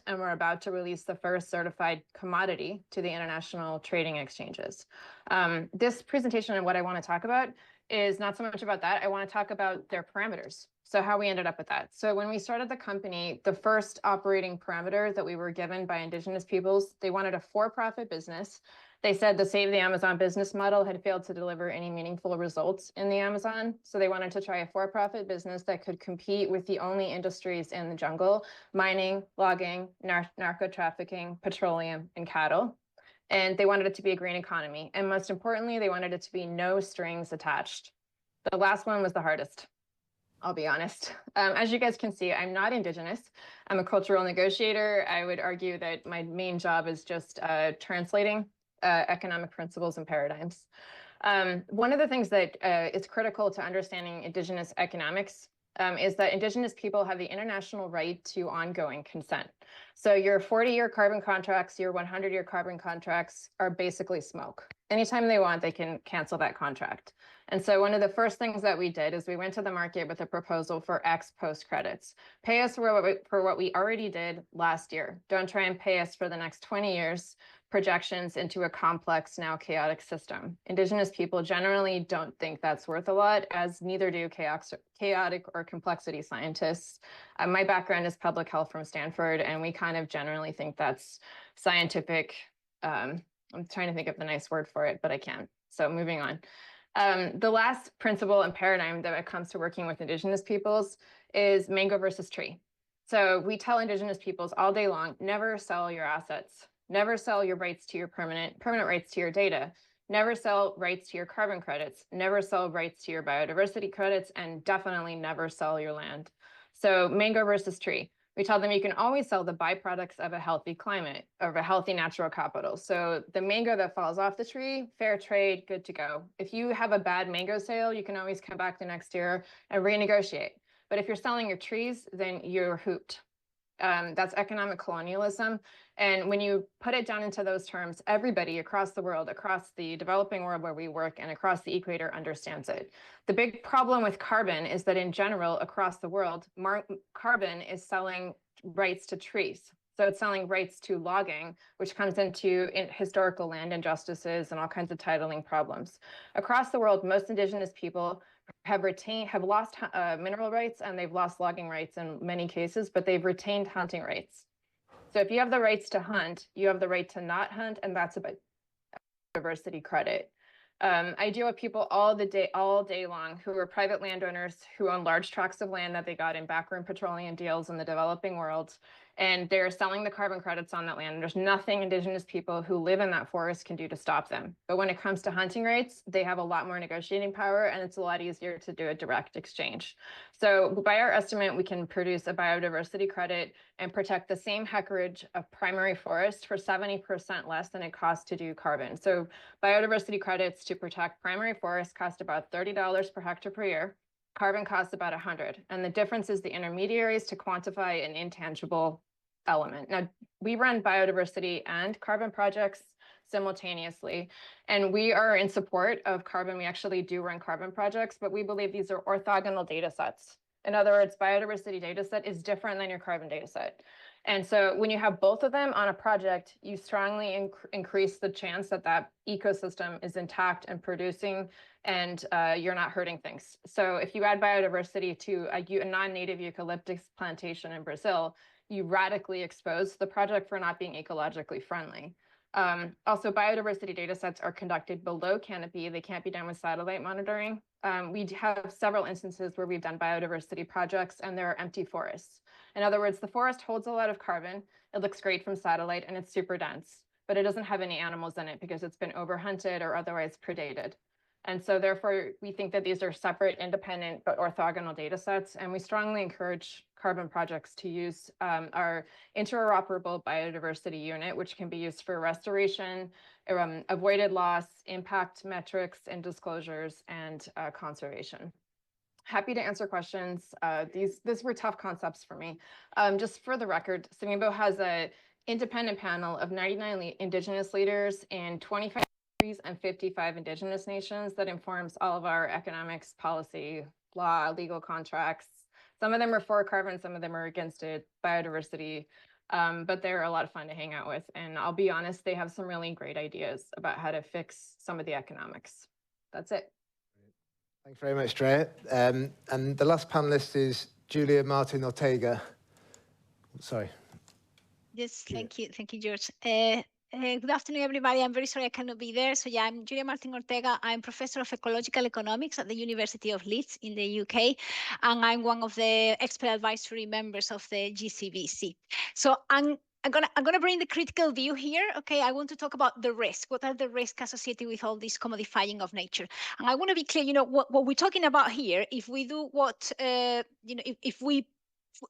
and we're about to release the first certified commodity to the international trading exchanges. This presentation and what I want to talk about is not so much about that. I want to talk about their parameters. So how we ended up with that. So when we started the company, the first operating parameter that we were given by Indigenous peoples, they wanted a for-profit business. They said the Save the Amazon business model had failed to deliver any meaningful results in the Amazon. So they wanted to try a for-profit business that could compete with the only industries in the jungle: mining, logging, narco trafficking, petroleum, and cattle. And they wanted it to be a green economy. And most importantly, they wanted it to be no strings attached. The last one was the hardest, I'll be honest. As you guys can see, I'm not Indigenous. I'm a cultural negotiator. I would argue that my main job is just translating economic principles and paradigms. One of the things that is critical to understanding Indigenous economics is that Indigenous people have the international right to ongoing consent. So your 40-year carbon contracts, your 100-year carbon contracts are basically smoke. Anytime they want, they can cancel that contract. And so one of the first things that we did is we went to the market with a proposal for ex post credits. Pay us for what we already did last year. Don't try and pay us for the next 20 years. projections into a complex, now chaotic system. Indigenous people generally don't think that's worth a lot, as neither do chaotic or complexity scientists. My background is public health from Stanford, and we kind of generally think that's scientific. I'm trying to think of the nice word for it, but I can't. So moving on. The last principle and paradigm that it comes to working with Indigenous peoples is mango versus tree. So we tell Indigenous peoples all day long, never sell your assets. Never sell your rights to your permanent rights to your data. Never sell rights to your carbon credits. Never sell rights to your biodiversity credits, and definitely never sell your land. So mango versus tree. We tell them you can always sell the byproducts of a healthy climate, of a healthy natural capital. So the mango that falls off the tree, fair trade, good to go. If you have a bad mango sale, you can always come back the next year and renegotiate. But if you're selling your trees, then you're hooped. That's economic colonialism. And when you put it down into those terms, everybody across the world, across the developing world where we work and across the equator understands it. The big problem with carbon is that in general, across the world, carbon is selling rights to trees. So it's selling rights to logging, which comes into historical land injustices and all kinds of titling problems. Across the world, most Indigenous people have lost mineral rights, and they've lost logging rights in many cases, but they've retained hunting rights. So if you have the rights to hunt, you have the right to not hunt, and that's about diversity credit. I deal with people all day long who are private landowners who own large tracts of land that they got in backroom petroleum deals in the developing world, and they're selling the carbon credits on that land. There's nothing Indigenous people who live in that forest can do to stop them. But when it comes to hunting rights, they have a lot more negotiating power, and it's a lot easier to do a direct exchange. So by our estimate, we can produce a biodiversity credit and protect the same hectarage of primary forest for 70% less than it costs to do carbon. So biodiversity credits to protect primary forests cost about $30 per hectare per year. Carbon costs about $100. And the difference is the intermediaries to quantify an intangible element. Now, we run biodiversity and carbon projects simultaneously, and we are in support of carbon. We actually do run carbon projects, but we believe these are orthogonal data sets. In other words, biodiversity data set is different than your carbon data set. And so when you have both of them on a project, you strongly increase the chance that that ecosystem is intact and producing, and you're not hurting things. So if you add biodiversity to a non-native eucalyptus plantation in Brazil, you radically expose the project for not being ecologically friendly. Also, biodiversity data sets are conducted below canopy. They can't be done with satellite monitoring. We have several instances where we've done biodiversity projects and there are empty forests. In other words, the forest holds a lot of carbon. It looks great from satellite and it's super dense, but it doesn't have any animals in it because it's been overhunted or otherwise predated. And so therefore, we think that these are separate, independent, but orthogonal data sets. And we strongly encourage carbon projects to use our interoperable biodiversity unit, which can be used for restoration, avoided loss, impact metrics and disclosures, and conservation. Happy to answer questions. These were tough concepts for me. Just for the record, Savimbo has an independent panel of 99 Indigenous leaders in 25 countries and 55 Indigenous nations that informs all of our economics, policy, law, legal contracts. Some of them are for carbon, some of them are against it, biodiversity, but they're a lot of fun to hang out with. And I'll be honest, they have some really great ideas about how to fix some of the economics. That's it. Thanks very much, Drea. And the last panelist is Julia Martin Ortega. Sorry. Yes, thank you, George. Good afternoon, everybody. I'm very sorry I cannot be there. So yeah, I'm Julia Martin Ortega. I'm professor of ecological economics at the University of Leeds in the UK, and I'm one of the expert advisory members of the GCBC. So I'm gonna bring the critical view here. Okay, I want to talk about the risk. What are the risks associated with all this commodifying of nature? And I want to be clear. You know what we're talking about here. If we do what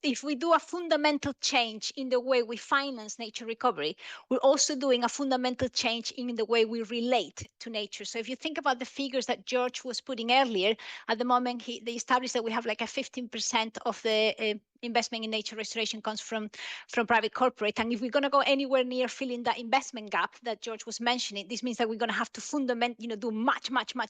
if we do a fundamental change in the way we finance nature recovery, we're also doing a fundamental change in the way we relate to nature. So if you think about the figures that George was putting earlier, at the moment they established that we have like a 15% of the investment in nature restoration comes from private corporate. And if we're going to go anywhere near filling that investment gap that George was mentioning, this means that we're going to have to fundamentally, do much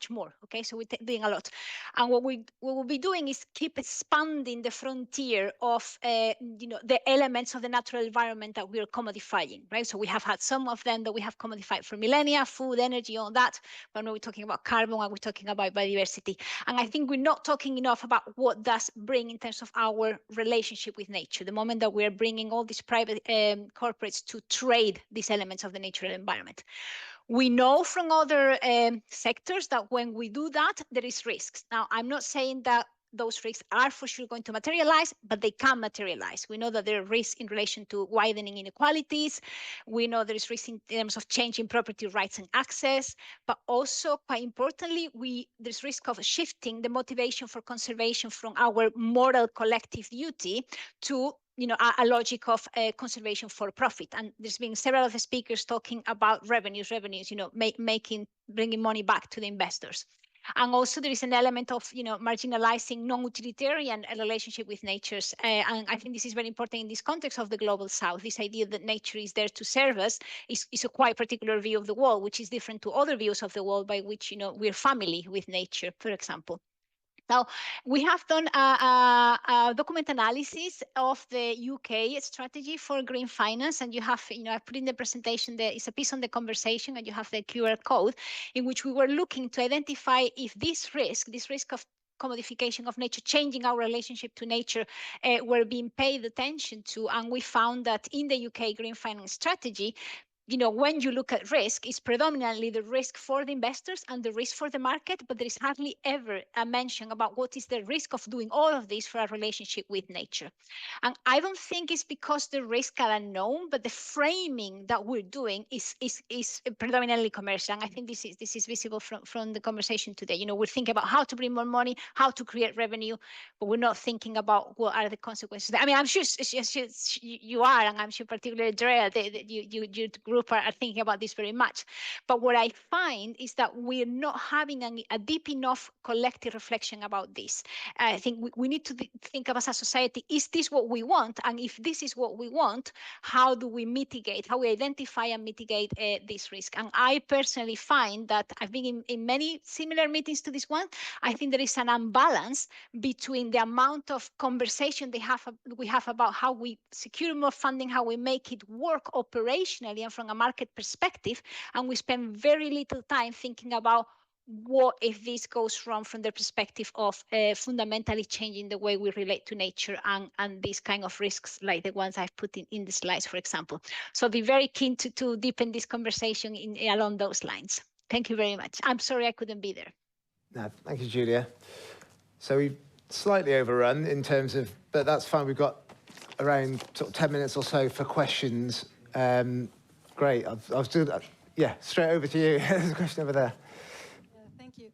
more. Okay, so we're doing a lot. And what we'll be doing is keep expanding the frontier of, the elements of the natural environment that we're commodifying, right? So we have had some of them that we have commodified for millennia, food, energy, all that. But now we're talking about carbon and we're talking about biodiversity. And I think we're not talking enough about what does bring in terms of our relationship with nature. The moment that we're bringing all these private corporates to trade these elements of the natural environment. We know from other sectors that when we do that, there is risks. Now, I'm not saying that those risks are for sure going to materialize, but they can materialize. We know that there are risks in relation to widening inequalities. We know there is risk in terms of changing property rights and access, but also, quite importantly, there's risk of shifting the motivation for conservation from our moral collective duty to a logic of conservation for profit. And there's been several of the speakers talking about revenues, bringing money back to the investors. And also there is an element of, marginalizing non-utilitarian relationship with nature. And I think this is very important in this context of the global south. This idea that nature is there to serve us is a quite particular view of the world, which is different to other views of the world by which, we're family with nature, for example. Now, we have done a document analysis of the UK strategy for green finance, and you have, I put in the presentation, there is a piece on the conversation, and you have the QR code, in which we were looking to identify if this risk of commodification of nature, changing our relationship to nature, were being paid attention to. And we found that in the UK green finance strategy, when you look at risk, it's predominantly the risk for the investors and the risk for the market, but there is hardly ever a mention about what is the risk of doing all of this for our relationship with nature. And I don't think it's because the risks are unknown, but the framing that we're doing is predominantly commercial. And I think this is visible from the conversation today. We're thinking about how to bring more money, how to create revenue, but we're not thinking about what are the consequences. I mean, I'm sure you are, and I'm sure particularly Drea, your group are thinking about this very much. But what I find is that we're not having a deep enough collective reflection about this. I think we need to think of as a society, is this what we want? And if this is what we want, how do we mitigate, how we identify and mitigate this risk? And I personally find that I've been in many similar meetings to this one. I think there is an imbalance between the amount of conversation we have about how we secure more funding, how we make it work operationally and from a market perspective, and we spend very little time thinking about what if this goes wrong from the perspective of fundamentally changing the way we relate to nature and these kind of risks like the ones I've put in the slides, for example. So I'll be very keen to deepen this conversation along those lines. Thank you very much. I'm sorry I couldn't be there. No, thank you, Julia. So we've slightly overrun in terms of, but that's fine. We've got around sort of 10 minutes or so for questions. Great. I'll do that. Yeah, straight over to you. There's a question over there. Yeah, thank you.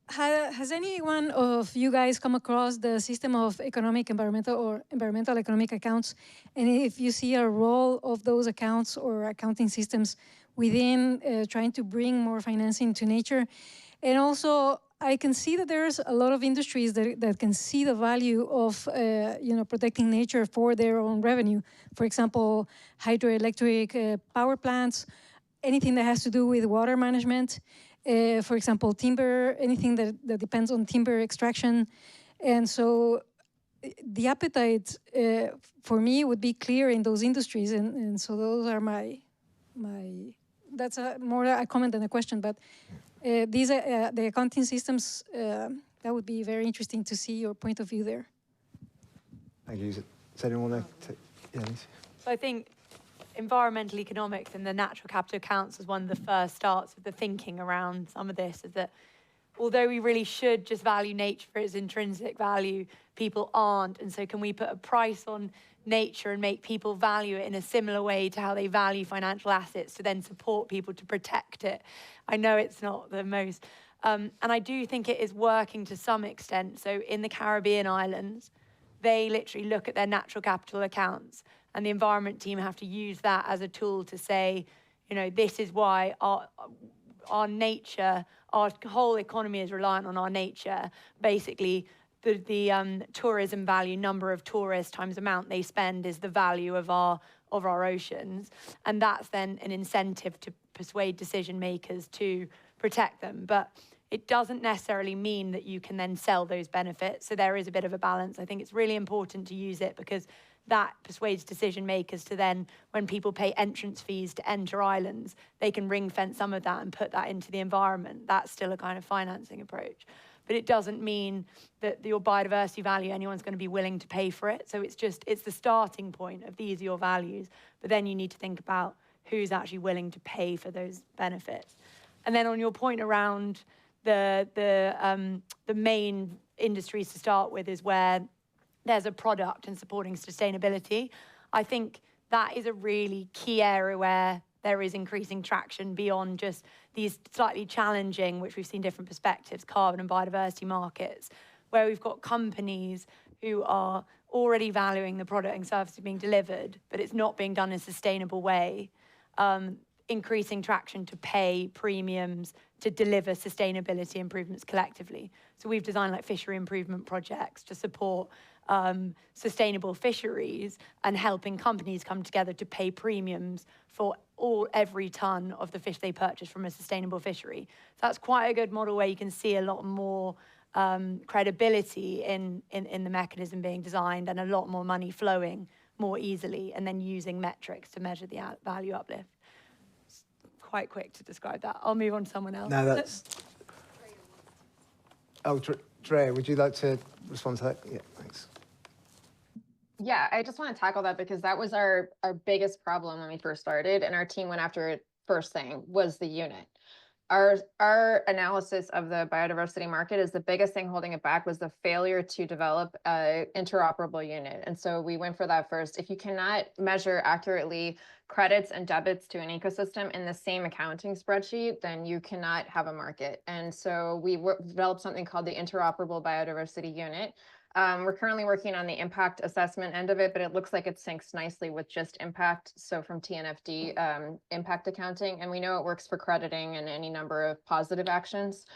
Has any one of you guys come across the system of environmental economic accounts? And if you see a role of those accounts or accounting systems within trying to bring more financing to nature? And also, I can see that there's a lot of industries that can see the value of protecting nature for their own revenue. For example, hydroelectric power plants, anything that has to do with water management. For example, timber, anything that depends on timber extraction. And so the appetite for me would be clear in those industries. And so those are that's more a comment than a question, but these are the accounting systems, that would be very interesting to see your point of view there. Thank you. Does anyone want to take? Yeah, so I think environmental economics and the natural capital accounts was one of the first starts of the thinking around some of this, is that although we really should just value nature for its intrinsic value, people aren't. And so can we put a price on nature and make people value it in a similar way to how they value financial assets to then support people to protect it? I know it's not the most, and I do think it is working to some extent. So in the Caribbean islands, they literally look at their natural capital accounts, and the environment team have to use that as a tool to say, this is why our nature, our whole economy is reliant on our nature. Basically, the tourism value, number of tourists times amount they spend, is the value of our oceans, and that's then an incentive to persuade decision makers to protect them. But it doesn't necessarily mean that you can then sell those benefits. So there is a bit of a balance. I think it's really important to use it because that persuades decision makers to then, when people pay entrance fees to enter islands, they can ring fence some of that and put that into the environment. That's still a kind of financing approach. But it doesn't mean that your biodiversity value, anyone's going to be willing to pay for it. So it's the starting point of these are your values. But then you need to think about who's actually willing to pay for those benefits. And then on your point around the main industries to start with is where there's a product and supporting sustainability. I think that is a really key area where there is increasing traction beyond just these slightly challenging, which we've seen different perspectives, carbon and biodiversity markets, where we've got companies who are already valuing the product and services being delivered, but it's not being done in a sustainable way, increasing traction to pay premiums to deliver sustainability improvements collectively. So we've designed like fishery improvement projects to support sustainable fisheries and helping companies come together to pay premiums for every ton of the fish they purchase from a sustainable fishery. So that's quite a good model where you can see a lot more credibility in the mechanism being designed and a lot more money flowing more easily, and then using metrics to measure the value uplift. It's quite quick to describe that. I'll move on to someone else. No, that's... Oh, Drea, would you like to respond to that? Yeah, thanks. Yeah, I just want to tackle that because that was our biggest problem when we first started, and our team went after it first thing was the unit. Our analysis of the biodiversity market is the biggest thing holding it back was the failure to develop an interoperable unit. And so we went for that first. If you cannot measure accurately credits and debits to an ecosystem in the same accounting spreadsheet, then you cannot have a market. And so we developed something called the interoperable biodiversity unit. We're currently working on the impact assessment end of it, but it looks like it syncs nicely with just impact. So from TNFD impact accounting, and we know it works for crediting and any number of positive actions.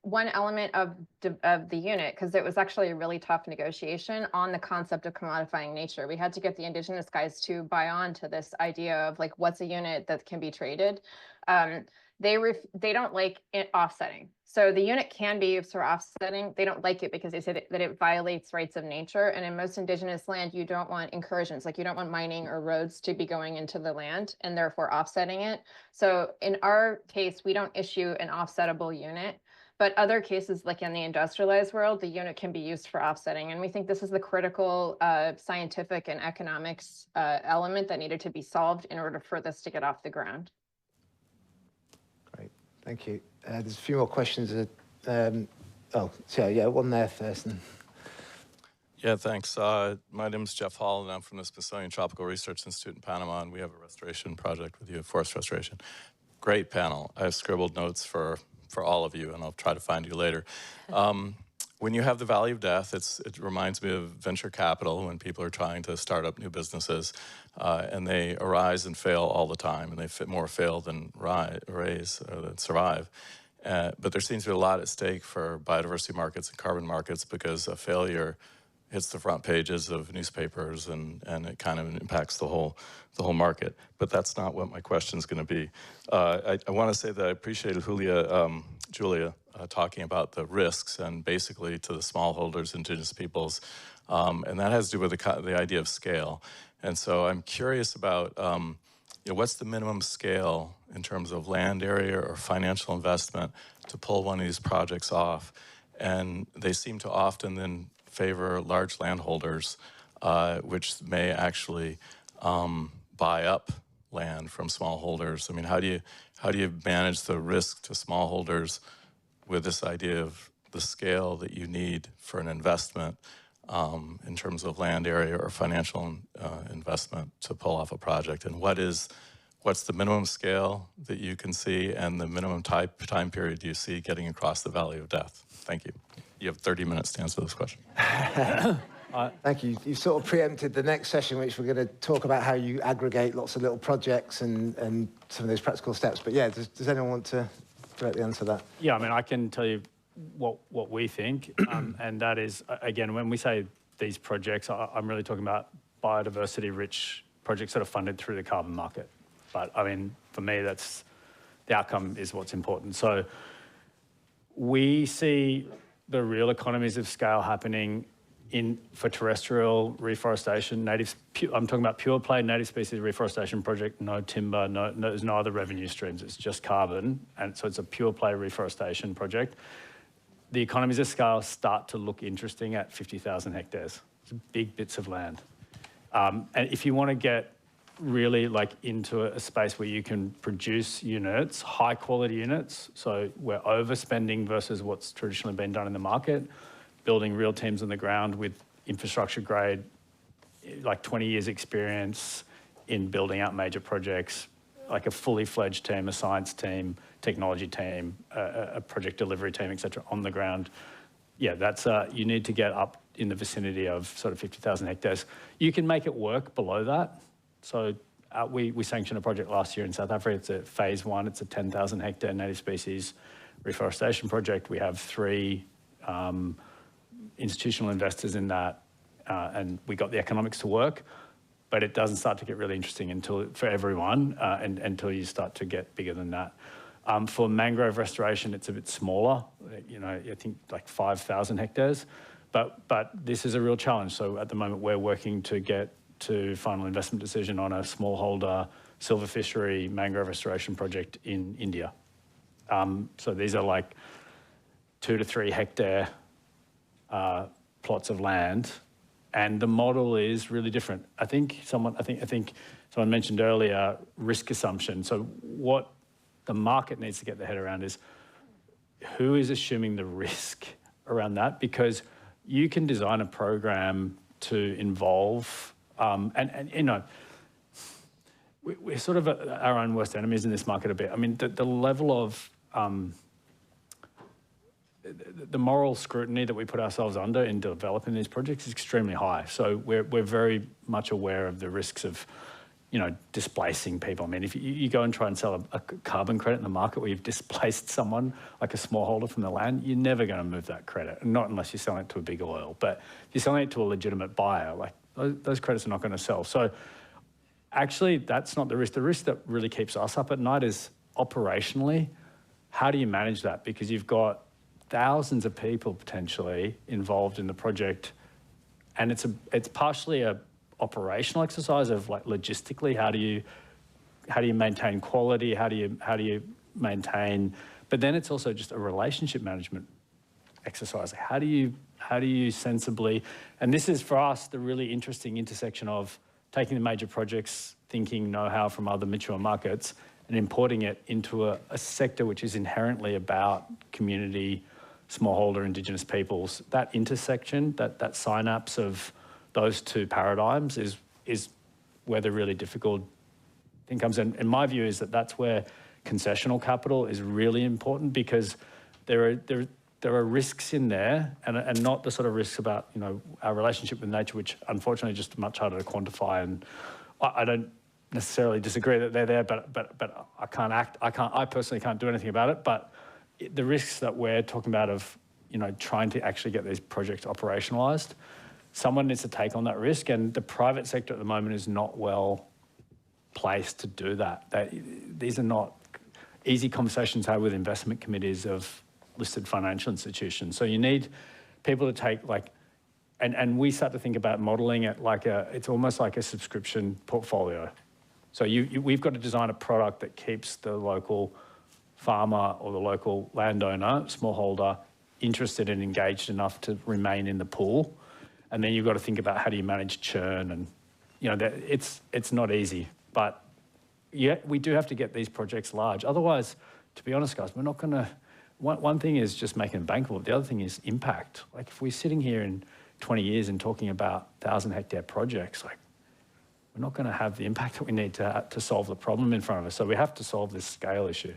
One element of the unit, because it was actually a really tough negotiation on the concept of commodifying nature. We had to get the indigenous guys to buy on to this idea of like, what's a unit that can be traded? They don't like it offsetting. So the unit can be used for offsetting. They don't like it because they say that it violates rights of nature. And in most indigenous land, you don't want incursions, like you don't want mining or roads to be going into the land and therefore offsetting it. So in our case, we don't issue an offsettable unit. But other cases, like in the industrialized world, the unit can be used for offsetting. And we think this is the critical scientific and economics element that needed to be solved in order for this to get off the ground. Thank you. There's a few more questions. One there first. Yeah, thanks. My name is Jeff Hall, and I'm from the Smithsonian Tropical Research Institute in Panama, and we have a restoration project with you, forest restoration. Great panel. I've scribbled notes for all of you, and I'll try to find you later. When you have the value of death, it reminds me of venture capital when people are trying to start up new businesses, and they arise and fail all the time, and they more fail than survive. But there seems to be a lot at stake for biodiversity markets and carbon markets because a failure hits the front pages of newspapers and it kind of impacts the whole market. But that's not what my question is going to be. I want to say that I appreciated Julia talking about the risks and basically to the smallholders, indigenous peoples, and that has to do with the idea of scale. And so I'm curious about what's the minimum scale in terms of land area or financial investment to pull one of these projects off? And they seem to often then favor large landholders, which may actually buy up land from smallholders. I mean, how do you manage the risk to smallholders with this idea of the scale that you need for an investment in terms of land area or financial investment to pull off a project? And what's the minimum scale that you can see and the minimum time period you see getting across the valley of death? Thank you. You have 30 minutes to answer this question. Thank you. You sort of preempted the next session, which we're going to talk about how you aggregate lots of little projects and some of those practical steps. But yeah, does anyone want to directly answer that? Yeah, I mean, I can tell you what we think, and that is, again, when we say these projects, I'm really talking about biodiversity-rich projects that are funded through the carbon market. But I mean, for me, that's the outcome is what's important. So we see the real economies of scale happening for terrestrial reforestation, I'm talking about pure play native species reforestation project, no timber, there's no other revenue streams, it's just carbon. And so it's a pure play reforestation project. The economies of scale start to look interesting at 50,000 hectares. It's big bits of land. And if you want to get really into a space where you can produce units, high quality units, so we're overspending versus what's traditionally been done in the market, building real teams on the ground with infrastructure grade, 20 years experience in building out major projects, like a fully fledged team, a science team, technology team, a project delivery team, et cetera, on the ground. Yeah, that's, you need to get up in the vicinity of sort of 50,000 hectares. You can make it work below that. So we sanctioned a project last year in South Africa. It's a phase one. It's a 10,000 hectare native species reforestation project. We have 3 institutional investors in that, and we got the economics to work, but it doesn't start to get really interesting for everyone until you start to get bigger than that. For mangrove restoration, it's a bit smaller, I think 5,000 hectares, but this is a real challenge. So at the moment, we're working to get to final investment decision on a smallholder silver fishery mangrove restoration project in India. So these are 2 to 3 hectare plots of land, and the model is really different. I think someone mentioned earlier risk assumption. So what the market needs to get their head around is who is assuming the risk around that, because you can design a program to involve we're sort of our own worst enemies in this market a bit. I mean, the level of the moral scrutiny that we put ourselves under in developing these projects is extremely high. So we're very much aware of the risks of, displacing people. I mean, if you go and try and sell a carbon credit in the market where you've displaced someone, like a smallholder from the land, you're never going to move that credit, not unless you're selling it to a big oil. But if you're selling it to a legitimate buyer, those credits are not going to sell. So actually, that's not the risk. The risk that really keeps us up at night is operationally, how do you manage that? Because you've got thousands of people potentially involved in the project, and it's partially a operational exercise of logistically, how do you maintain quality, how do you maintain, but then it's also just a relationship management exercise. How do you sensibly, and this is for us the really interesting intersection of taking the major projects, thinking know-how from other mature markets, and importing it into a sector which is inherently about community, smallholder, Indigenous peoples. That intersection, that synapse of those 2 paradigms is where the really difficult thing comes in. And my view is that's where concessional capital is really important, because there are risks in there, and not the sort of risks about our relationship with nature, which unfortunately is just much harder to quantify. And I don't necessarily disagree that they're there, but I personally can't do anything about it. But the risks that we're talking about of trying to actually get these projects operationalised, someone needs to take on that risk, and the private sector at the moment is not well placed to do that. These are not easy conversations to have with investment committees of listed financial institutions. So you need people to take and we start to think about modelling it it's almost like a subscription portfolio. So we've got to design a product that keeps the local farmer or the local landowner, smallholder, interested and engaged enough to remain in the pool. And then you've got to think about how do you manage churn, and it's not easy. But yeah, we do have to get these projects large. Otherwise, to be honest, guys, we're not going to. One thing is just making them bankable. The other thing is impact. If we're sitting here in 20 years and talking about 1,000-hectare projects, we're not going to have the impact that we need to solve the problem in front of us. So we have to solve this scale issue.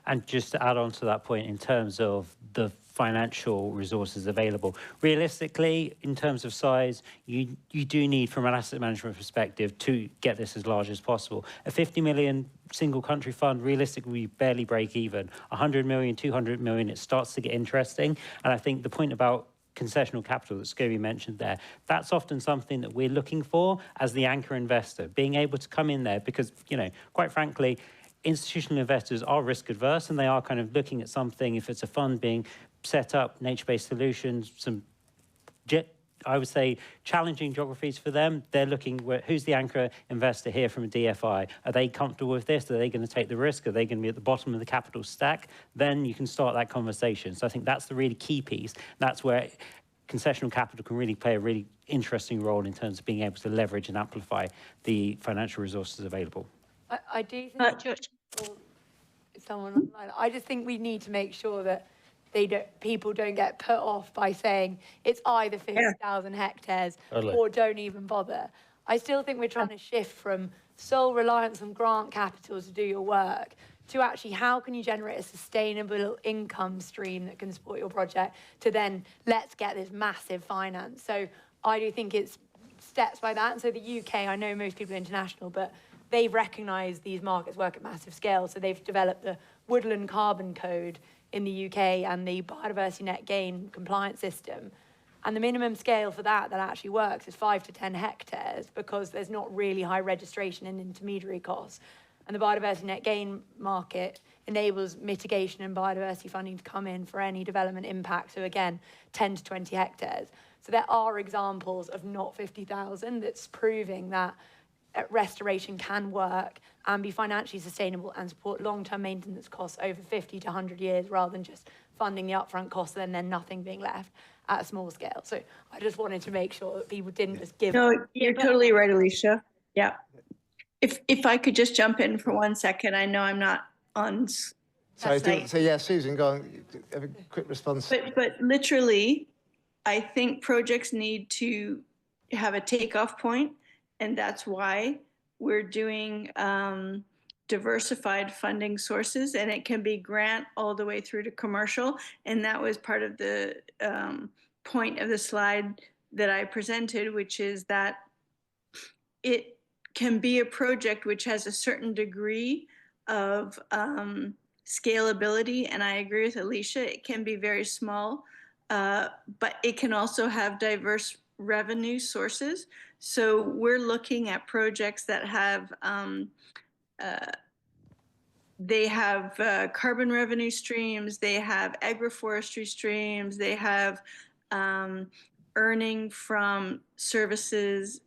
And just to add on to that point, in terms of the financial resources available, realistically, in terms of size, you do need, from an asset management perspective, to get this as large as possible. A 50 million single country fund, realistically, we barely break even. 100 million, 200 million, it starts to get interesting. And I think the point about concessional capital that Scobie mentioned there, that's often something that we're looking for as the anchor investor, being able to come in there because, you know, quite frankly, institutional investors are risk adverse and they are kind of looking at something, if it's a fund being set up, nature-based solutions, some, I would say, challenging geographies for them. They're looking, who's the anchor investor here from a DFI? Are they comfortable with this? Are they going to take the risk? Are they going to be at the bottom of the capital stack? Then you can start that conversation. So I think that's the really key piece. That's where concessional capital can really play a really interesting role in terms of being able to leverage and amplify the financial resources available. I do think, George. someone online, I just think we need to make sure that people don't get put off by saying it's either 50,000 hectares or don't even bother. I still think we're trying to shift from sole reliance on grant capital to do your work to actually how can you generate a sustainable income stream that can support your project to then let's get this massive finance. So I do think it's steps by that. And so the UK, I know most people are international, but they've recognised these markets work at massive scale. So they've developed the Woodland Carbon Code in the UK and the Biodiversity Net Gain compliance system. And the minimum scale for that actually works is 5 to 10 hectares because there's not really high registration and intermediary costs. And the Biodiversity Net Gain market enables mitigation and biodiversity funding to come in for any development impact. So again, 10 to 20 hectares. So there are examples of not 50,000 that's proving that restoration can work and be financially sustainable and support long-term maintenance costs over 50 to 100 years rather than just funding the upfront costs and then nothing being left at a small scale. So I just wanted to make sure that people didn't just give. No, you're totally right, Alicia. Yeah. If I could just jump in for 1 second, I know I'm not on. So yeah, Susan, go on. Have a quick response. But literally, I think projects need to have a takeoff point. And that's why we're doing diversified funding sources, and it can be grant all the way through to commercial. And that was part of the point of the slide that I presented, which is that it can be a project which has a certain degree of scalability. And I agree with Alicia, it can be very small, but it can also have diverse revenue sources. So we're looking at projects that have, they have carbon revenue streams, they have agroforestry streams, they have earning from services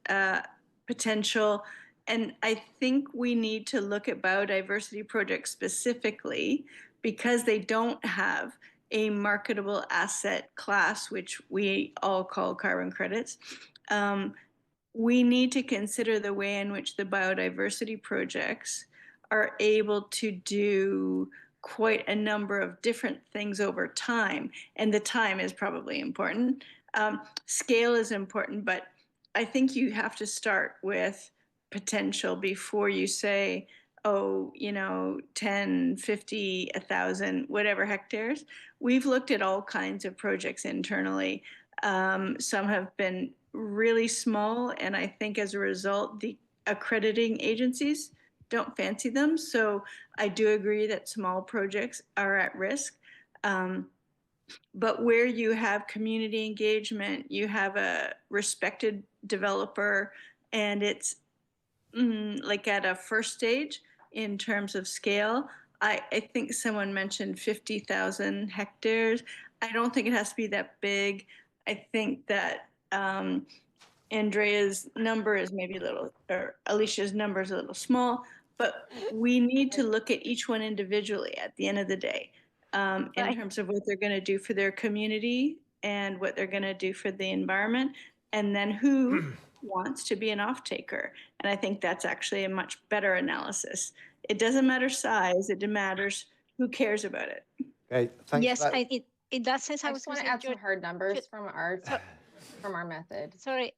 potential. And I think we need to look at biodiversity projects specifically because they don't have a marketable asset class, which we all call carbon credits. We need to consider the way in which the biodiversity projects are able to do quite a number of different things over time. And the time is probably important. Scale is important, but I think you have to start with potential before you say, oh, 10, 50, 1,000, whatever hectares. We've looked at all kinds of projects internally. Some have been really small, and I think as a result, the accrediting agencies don't fancy them. So I do agree that small projects are at risk. But where you have community engagement, you have a respected developer, and it's like at a first stage in terms of scale, I think someone mentioned 50,000 hectares. I don't think it has to be that big. I think that Andrea's number is maybe a little, or Alicia's number is a little small, but we need to look at each one individually at the end of the day in terms of what they're going to do for their community and what they're going to do for the environment, and then who wants to be an off-taker. And I think that's actually a much better analysis. It doesn't matter size, it matters who cares about it. Okay, thanks. Yes, in that sense, I just want to add some hard numbers from our method. Sorry.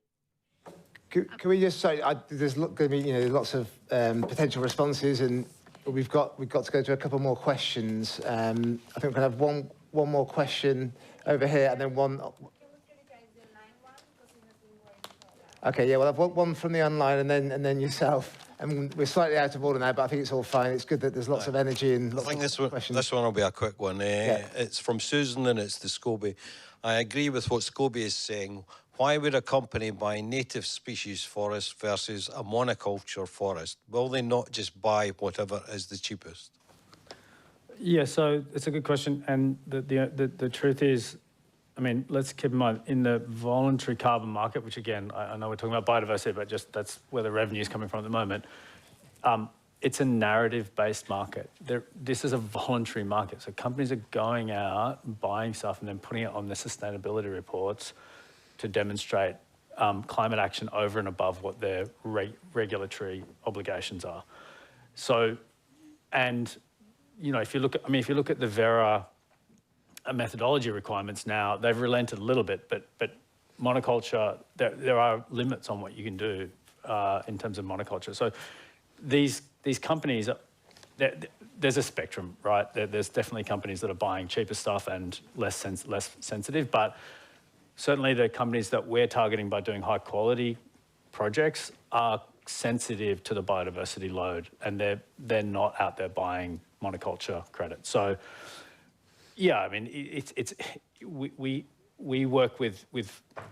Can we just say there's going to be lots of potential responses, and but we've got to go to a couple more questions. I think we're going to have one more question over here, and then one. Okay, yeah, we'll have one from the online, and then yourself. And we're slightly out of order now, but I think it's all fine. It's good that there's lots of energy and lots of questions. This one will be a quick one. It's from Susan, and it's the SCOBY. I agree with what SCOBY is saying. Why would a company buy native species forest versus a monoculture forest? Will they not just buy whatever is the cheapest? Yeah, so it's a good question. And the truth is, I mean, let's keep in mind, in the voluntary carbon market, which again, I know we're talking about biodiversity, but just that's where the revenue is coming from at the moment. It's a narrative-based market. This is a voluntary market. So companies are going out, buying stuff, and then putting it on their sustainability reports to demonstrate climate action over and above what their regulatory obligations are. So, and, you know, if you look at the Verra methodology requirements now, they've relented a little bit, but monoculture, there are limits on what you can do in terms of monoculture. So these companies, there's a spectrum, right? There's definitely companies that are buying cheaper stuff and less sensitive, but certainly the companies that we're targeting by doing high quality projects are sensitive to the biodiversity load, and they're not out there buying monoculture credits. So yeah, I mean, we work with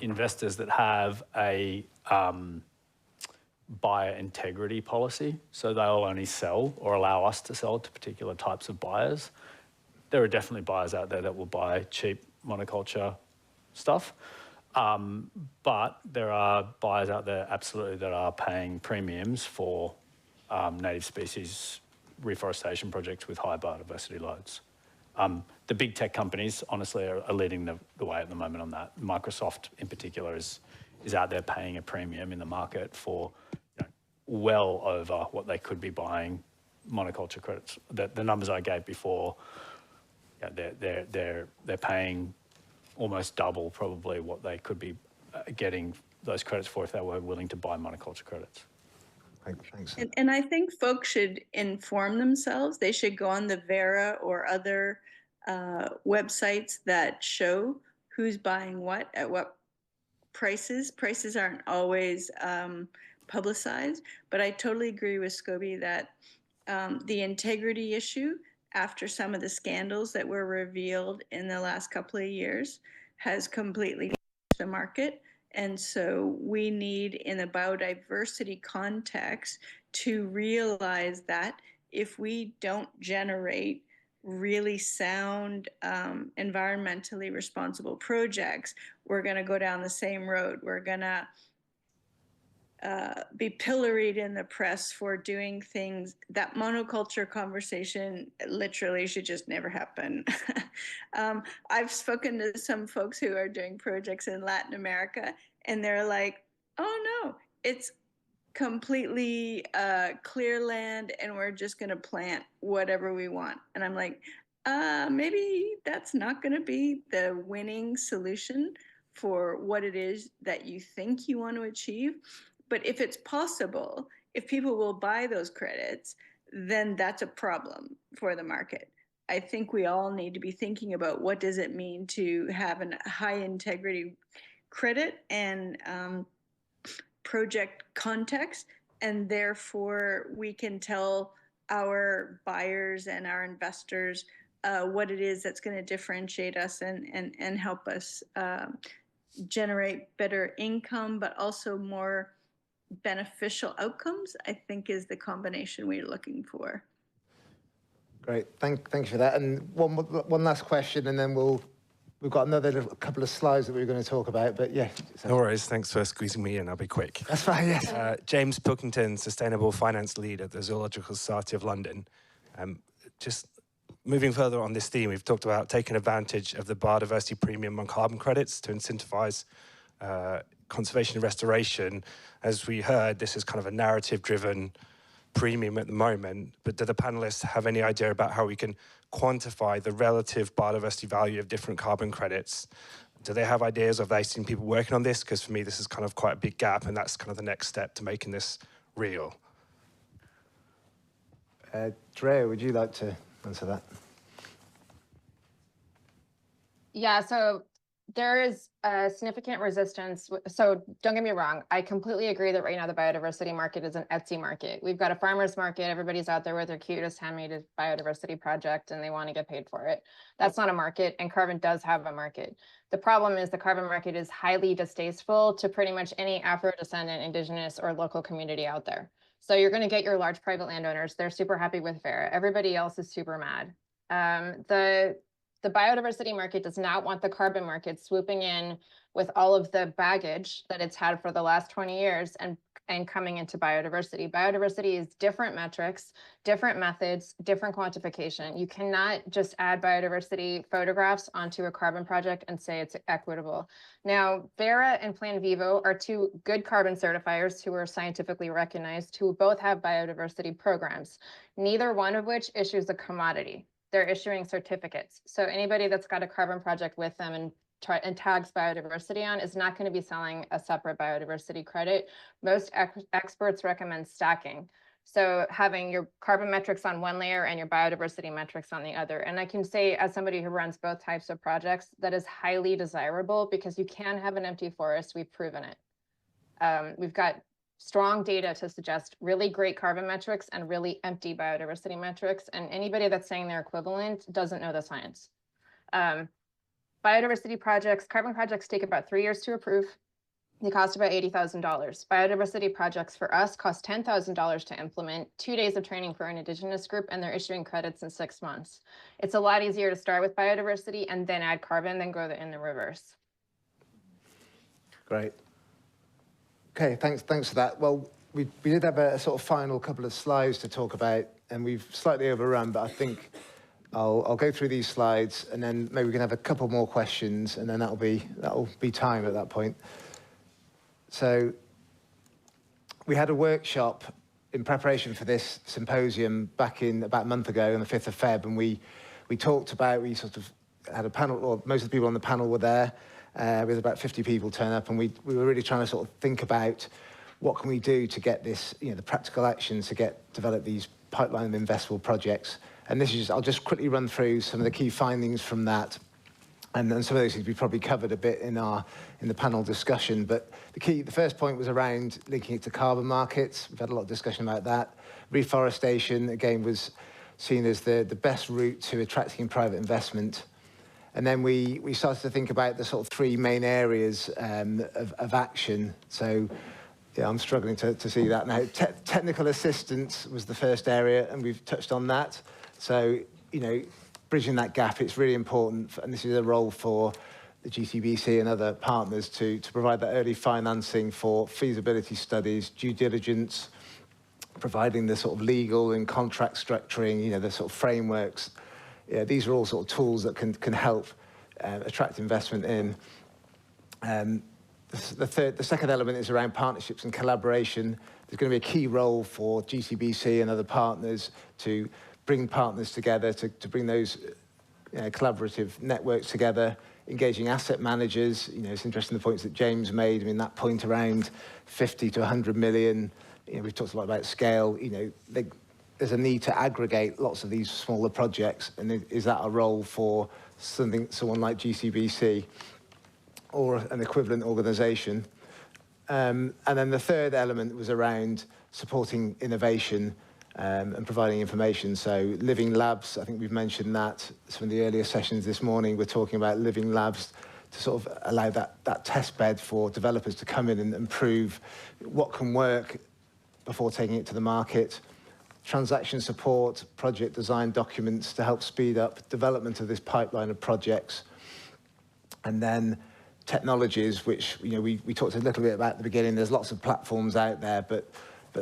investors that have a buyer integrity policy, so they'll only sell or allow us to sell to particular types of buyers. There are definitely buyers out there that will buy cheap monoculture stuff, but there are buyers out there absolutely that are paying premiums for native species reforestation projects with high biodiversity loads. The big tech companies, honestly, are leading the way at the moment on that. Microsoft, in particular, is out there paying a premium in the market for, you know, well over what they could be buying monoculture credits. The numbers I gave before, you know, they're paying almost double probably what they could be getting those credits for if they were willing to buy monoculture credits. Thanks. And I think folks should inform themselves. They should go on the Verra or other websites that show who's buying what at what prices. Prices aren't always publicized, but I totally agree with Scobie that the integrity issue, after some of the scandals that were revealed in the last couple of years, has completely changed the market. And so we need, in a biodiversity context, to realize that if we don't generate really sound, environmentally responsible projects, we're going to go down the same road. We're going to be pilloried in the press for doing things. That monoculture conversation literally should just never happen. I've spoken to some folks who are doing projects in Latin America, and they're like, oh no, it's completely clear land and we're just going to plant whatever we want. And I'm like, maybe that's not going to be the winning solution for what it is that you think you want to achieve. But if it's possible, if people will buy those credits, then that's a problem for the market. I think we all need to be thinking about what does it mean to have a high integrity credit and project context, and therefore we can tell our buyers and our investors what it is that's going to differentiate us and help us generate better income, but also more beneficial outcomes, I think, is the combination we're looking for. Great, thanks for that. And one last question, and then we've got another couple of slides that we're going to talk about. But yeah, no worries. Thanks for squeezing me in. I'll be quick. That's fine. Yes. James Pilkington, Sustainable Finance Lead at the Zoological Society of London. Just moving further on this theme, we've talked about taking advantage of the biodiversity premium on carbon credits to incentivize conservation and restoration. As we heard, this is kind of a narrative-driven premium at the moment, but do the panelists have any idea about how we can quantify the relative biodiversity value of different carbon credits? Do they have ideas? Have they seen people working on this? Because for me, this is kind of quite a big gap, and that's kind of the next step to making this real. Drea, would you like to answer that? Yeah, so there is a significant resistance. So don't get me wrong, I completely agree that right now the biodiversity market is an Etsy market. We've got a farmer's market, everybody's out there with their cutest handmade biodiversity project and they want to get paid for it. That's not a market, and carbon does have a market. The problem is the carbon market is highly distasteful to pretty much any Afro-descendant, indigenous, or local community out there. So you're going to get your large private landowners, they're super happy with Vera. Everybody else is super mad. The biodiversity market does not want the carbon market swooping in with all of the baggage that it's had for the last 20 years and coming into biodiversity. Biodiversity is different metrics, different methods, different quantification. You cannot just add biodiversity photographs onto a carbon project and say it's equitable. Now, Vera and Plan Vivo are two good carbon certifiers who are scientifically recognized, who both have biodiversity programs, neither one of which issues a commodity. They're issuing certificates. So anybody that's got a carbon project with them and tags biodiversity on is not going to be selling a separate biodiversity credit. Most experts recommend stacking. So having your carbon metrics on one layer and your biodiversity metrics on the other. And I can say, as somebody who runs both types of projects, that is highly desirable because you can have an empty forest. We've proven it. We've got strong data to suggest really great carbon metrics and really empty biodiversity metrics. And anybody that's saying they're equivalent doesn't know the science. Biodiversity projects, carbon projects take about 3 years to approve. They cost about $80,000. Biodiversity projects for us cost $10,000 to implement, 2 days of training for an indigenous group, and they're issuing credits in 6 months. It's a lot easier to start with biodiversity and then add carbon than go in the reverse. Great. Okay, thanks for that. Well, we did have a sort of final couple of slides to talk about, and we've slightly overrun, but I think I'll go through these slides, and then maybe we can have a couple more questions, and then that'll be time at that point. So we had a workshop in preparation for this symposium back in about a month ago on the 5th of Feb, and we talked about, we sort of had a panel, or most of the people on the panel were there. With about 50 people turn up, and we were really trying to sort of think about what can we do to get this, the practical actions to develop these pipeline of investable projects. And this is I'll just quickly run through some of the key findings from that, and some of those things we probably covered a bit in the panel discussion. But the first point was around linking it to carbon markets. We've had a lot of discussion about that. Reforestation again was seen as the best route to attracting private investment. And then we started to think about the sort of 3 main areas of action. So yeah, I'm struggling to see that now. Technical assistance was the first area, and we've touched on that. So, bridging that gap, it's really important, and this is a role for the GCBC and other partners to provide that early financing for feasibility studies, due diligence, providing the sort of legal and contract structuring, the sort of frameworks. Yeah, these are all sort of tools that can help attract investment in. The second element is around partnerships and collaboration. There's going to be a key role for GCBC and other partners to bring partners together, to bring those collaborative networks together, engaging asset managers. It's interesting the points that James made. I mean, that point around 50 to 100 million, we've talked a lot about scale. There's a need to aggregate lots of these smaller projects, and is that a role for someone like GCBC or an equivalent organisation? And then the third element was around supporting innovation and providing information. So living labs, I think we've mentioned that. Some of the earlier sessions this morning, we're talking about living labs to sort of allow that test bed for developers to come in and prove what can work before taking it to the market. Transaction support, project design documents to help speed up development of this pipeline of projects. And then technologies, which we talked a little bit about at the beginning. There's lots of platforms out there, but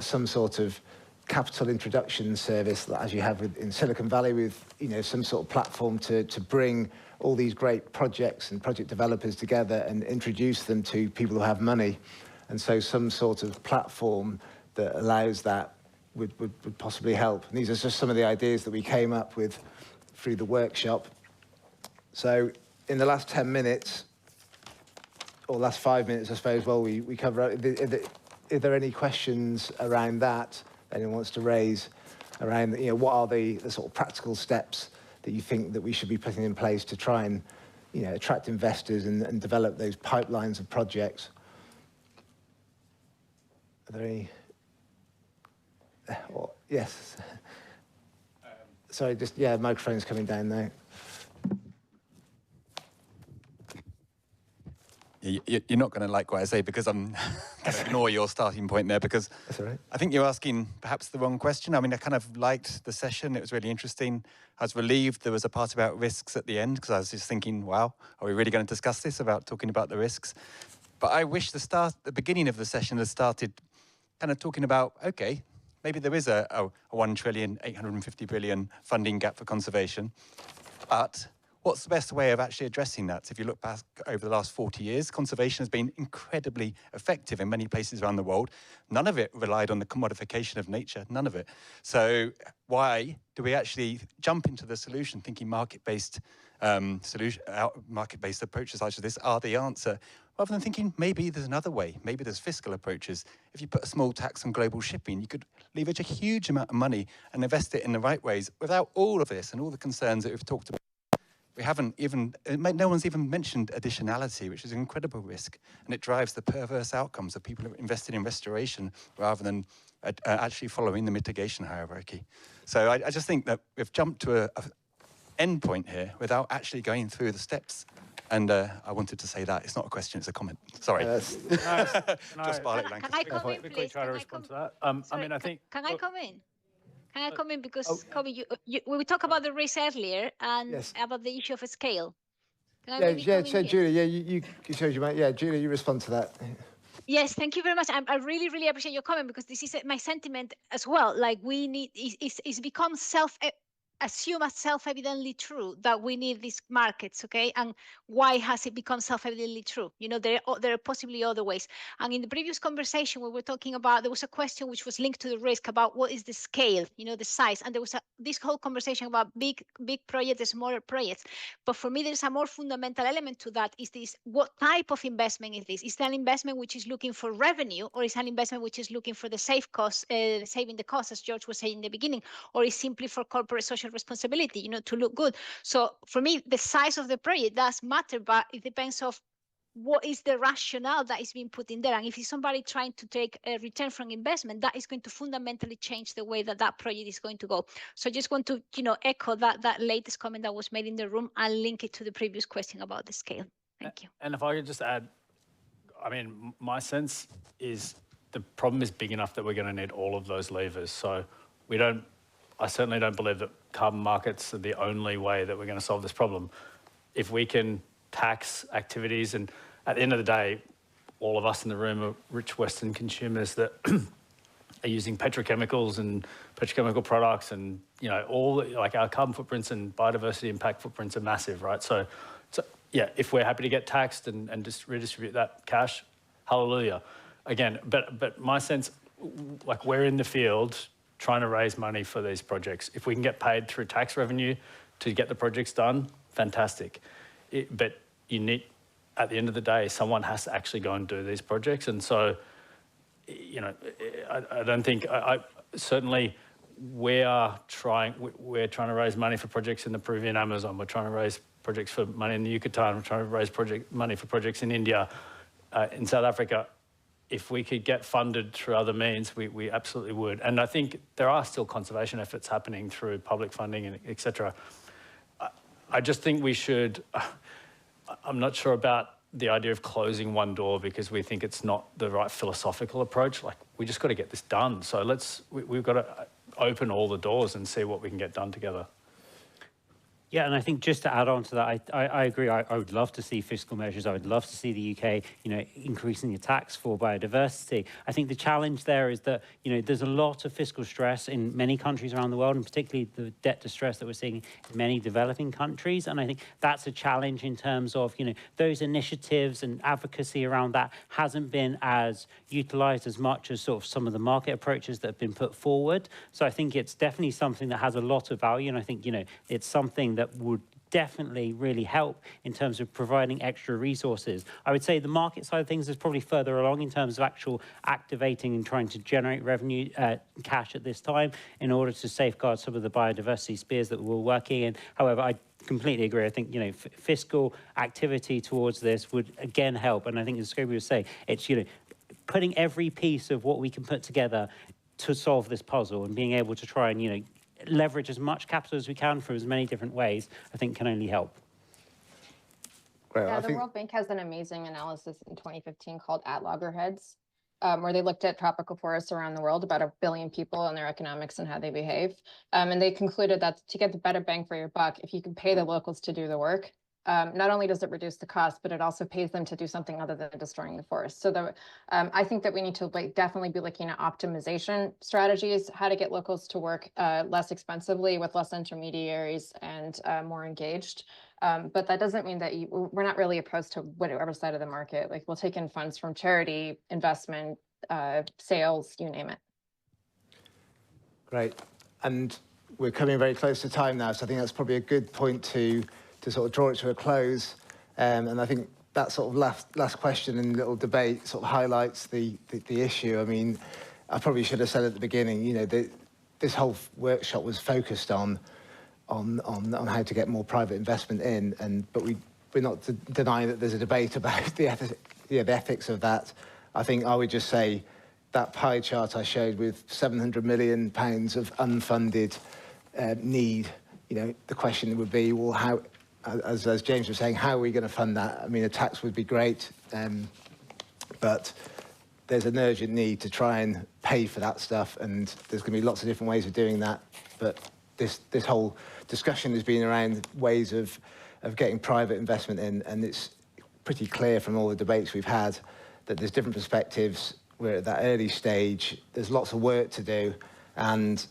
some sort of capital introduction service, as you have in Silicon Valley, with some sort of platform to bring all these great projects and project developers together and introduce them to people who have money. And so some sort of platform that allows that would possibly help. And these are just some of the ideas that we came up with through the workshop. So in the last 10 minutes, or last 5 minutes, I suppose, we cover, are there any questions around that anyone wants to raise? around, what are the sort of practical steps that you think that we should be putting in place to try and, attract investors and develop those pipelines of projects. Are there any? Yes. Sorry, microphone's coming down now. You're not going to like what I say because I'm going to ignore your starting point there because that's all right. I think you're asking perhaps the wrong question. I mean, I kind of liked the session. It was really interesting. I was relieved there was a part about risks at the end because I was just thinking, wow, are we really going to discuss this about talking about the risks? But I wish the beginning of the session had started kind of talking about, okay, maybe there is a 1,850 billion funding gap for conservation, but what's the best way of actually addressing that? If you look back over the last 40 years, conservation has been incredibly effective in many places around the world. None of it relied on the commodification of nature, none of it. So why do we actually jump into the solution thinking market-based market-based approaches such as this are the answer, rather than thinking maybe there's another way, maybe there's fiscal approaches. If you put a small tax on global shipping, you could leverage a huge amount of money and invest it in the right ways without all of this and all the concerns that we've talked about. No one's even mentioned additionality, which is an incredible risk, and it drives the perverse outcomes of people who are invested in restoration rather than actually following the mitigation hierarchy. So I just think that we've jumped to a end point here without actually going through the steps. And I wanted to say that. It's not a question, it's a comment. Sorry. Just Can I come in, quickly please? try to respond to that. Sorry, I mean, I think... Can I come in? Can I come in? Because, Kobe, we talked about the risk earlier and about the issue of scale. Can I Julia, you showed you, mate. Julia, you respond to that. Yes, thank you very much. I really, really appreciate your comment because this is my sentiment as well. Like we need, it's become assume as self-evidently true that we need these markets, okay? And why has it become self-evidently true? There are possibly other ways. And in the previous conversation, we were talking about, there was a question which was linked to the risk about what is the scale, the size. And there was this whole conversation about big projects, smaller projects. But for me, there's a more fundamental element to that is this, what type of investment is this? Is that an investment which is looking for revenue, or is an investment which is looking for the saving the cost, as George was saying in the beginning, or is simply for corporate social responsibility, to look good. So for me, the size of the project does matter, but it depends on what is the rationale that is being put in there. And if it's somebody trying to take a return from investment, that is going to fundamentally change the way that project is going to go. So I just want to, echo that latest comment that was made in the room and link it to the previous question about the scale. Thank you. And if I could just add, I mean, my sense is the problem is big enough that we're going to need all of those levers. So I certainly don't believe that carbon markets are the only way that we're going to solve this problem. If we can tax activities, and at the end of the day, all of us in the room are rich Western consumers that are using petrochemicals and petrochemical products, and our carbon footprints and biodiversity impact footprints are massive, right? So yeah, if we're happy to get taxed and just redistribute that cash, hallelujah. Again, but my sense, like we're in the field trying to raise money for these projects. If we can get paid through tax revenue to get the projects done, fantastic. But you need, at the end of the day, someone has to actually go and do these projects. And so, I don't think, certainly we're trying to raise money for projects in the Peruvian Amazon. We're trying to raise projects for money in the Yucatan. We're trying to raise money for projects in India, in South Africa. If we could get funded through other means, we absolutely would. And I think there are still conservation efforts happening through public funding, and et cetera. I just think we should, I'm not sure about the idea of closing one door because we think it's not the right philosophical approach. Like, we just got to get this done. So we've got to open all the doors and see what we can get done together. Yeah, and I think just to add on to that, I agree. I would love to see fiscal measures. I would love to see the UK, increasing the tax for biodiversity. I think the challenge there is that, there's a lot of fiscal stress in many countries around the world, and particularly the debt distress that we're seeing in many developing countries. And I think that's a challenge in terms of, those initiatives and advocacy around that hasn't been as utilised as much as sort of some of the market approaches that have been put forward. So I think it's definitely something that has a lot of value, and I think, it's something that would definitely really help in terms of providing extra resources. I would say the market side of things is probably further along in terms of actual activating and trying to generate revenue, cash at this time in order to safeguard some of the biodiversity spheres that we're working in. However, I completely agree. I think, fiscal activity towards this would again help. And I think as Scobie was saying, it's, putting every piece of what we can put together to solve this puzzle and being able to try and, leverage as much capital as we can from as many different ways, I think can only help. Great. Yeah, the World Bank has an amazing analysis in 2015 called At Loggerheads, where they looked at tropical forests around the world, about 1 billion people and their economics and how they behave. And they concluded that to get the better bang for your buck, if you can pay the locals to do the work, not only does it reduce the cost, but it also pays them to do something other than destroying the forest. So I think that we need to definitely be looking at optimization strategies, how to get locals to work less expensively with less intermediaries and more engaged. But that doesn't mean that we're not really opposed to whatever side of the market. Like, we'll take in funds from charity, investment, sales, you name it. Great. And we're coming very close to time now, so I think that's probably a good point to sort of draw it to a close. And I think that sort of last question and little debate sort of highlights the issue. I mean, I probably should have said at the beginning, this whole workshop was focused on how to get more private investment in, but we're not denying that there's a debate about the ethics of that. I think I would just say that pie chart I showed with £700 million of unfunded need, the question would be, well, how, as James was saying, how are we going to fund that? I mean, a tax would be great, but there's an urgent need to try and pay for that stuff, and there's going to be lots of different ways of doing that. But this whole discussion has been around ways of getting private investment in, and it's pretty clear from all the debates we've had that there's different perspectives. We're at that early stage. There's lots of work to do, and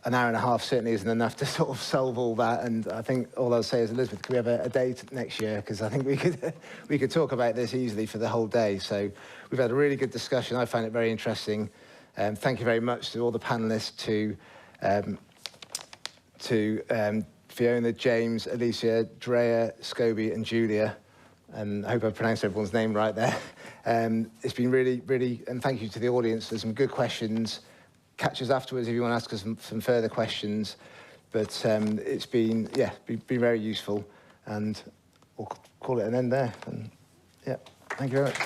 an hour and a half certainly isn't enough to sort of solve all that. And I think all I'll say is, Elizabeth, can we have a date next year? Because I think we could talk about this easily for the whole day. So we've had a really good discussion. I found it very interesting. Thank you very much to all the panelists, to Fiona, James, Alicia, Drea, Scobie, and Julia. And I hope I've pronounced everyone's name right there. It's been really, really, and thank you to the audience. There's some good questions. Catch us afterwards if you want to ask us some further questions. But it's been, been very useful. And we'll call it an end there. And thank you very much.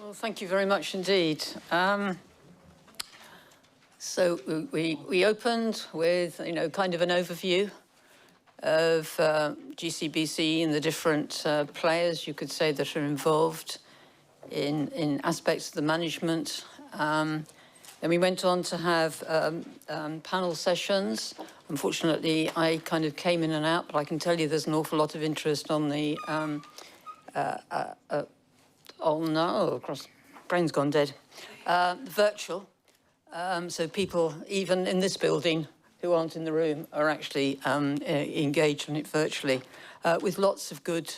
Well, thank you very much indeed. So we opened with, kind of an overview of GCBC and the different players, you could say, that are involved in aspects of the management. Then we went on to have panel sessions. Unfortunately, I kind of came in and out, but I can tell you there's an awful lot of interest on the, brain's gone dead, virtual. So people, even in this building, who aren't in the room, are actually engaged on it virtually, with lots of good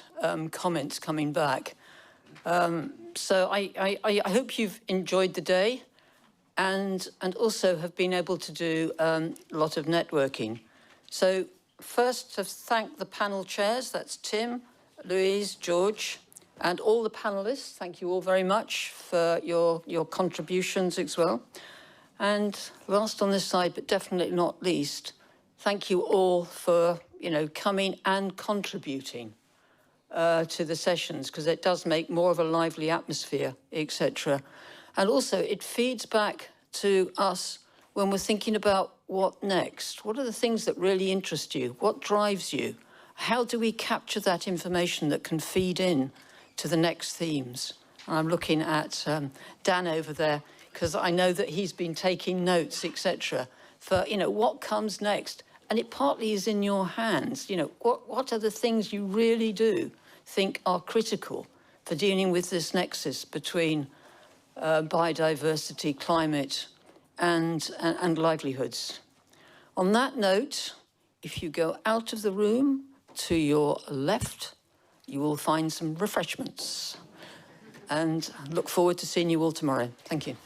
comments coming back. So I hope you've enjoyed the day and also have been able to do a lot of networking. So first, to thank the panel chairs, that's Tim, Louise, George, and all the panelists. Thank you all very much for your contributions as well. And last on this side, but definitely not least, thank you all for, coming and contributing to the sessions, because it does make more of a lively atmosphere, etc. And also it feeds back to us when we're thinking about what next. What are the things that really interest you? What drives you? How do we capture that information that can feed in to the next themes? And I'm looking at Dan over there, because I know that he's been taking notes, etc., for, what comes next. And it partly is in your hands. What are the things you really do think are critical for dealing with this nexus between biodiversity, climate, and livelihoods? On that note, if you go out of the room to your left, you will find some refreshments. And look forward to seeing you all tomorrow. Thank you.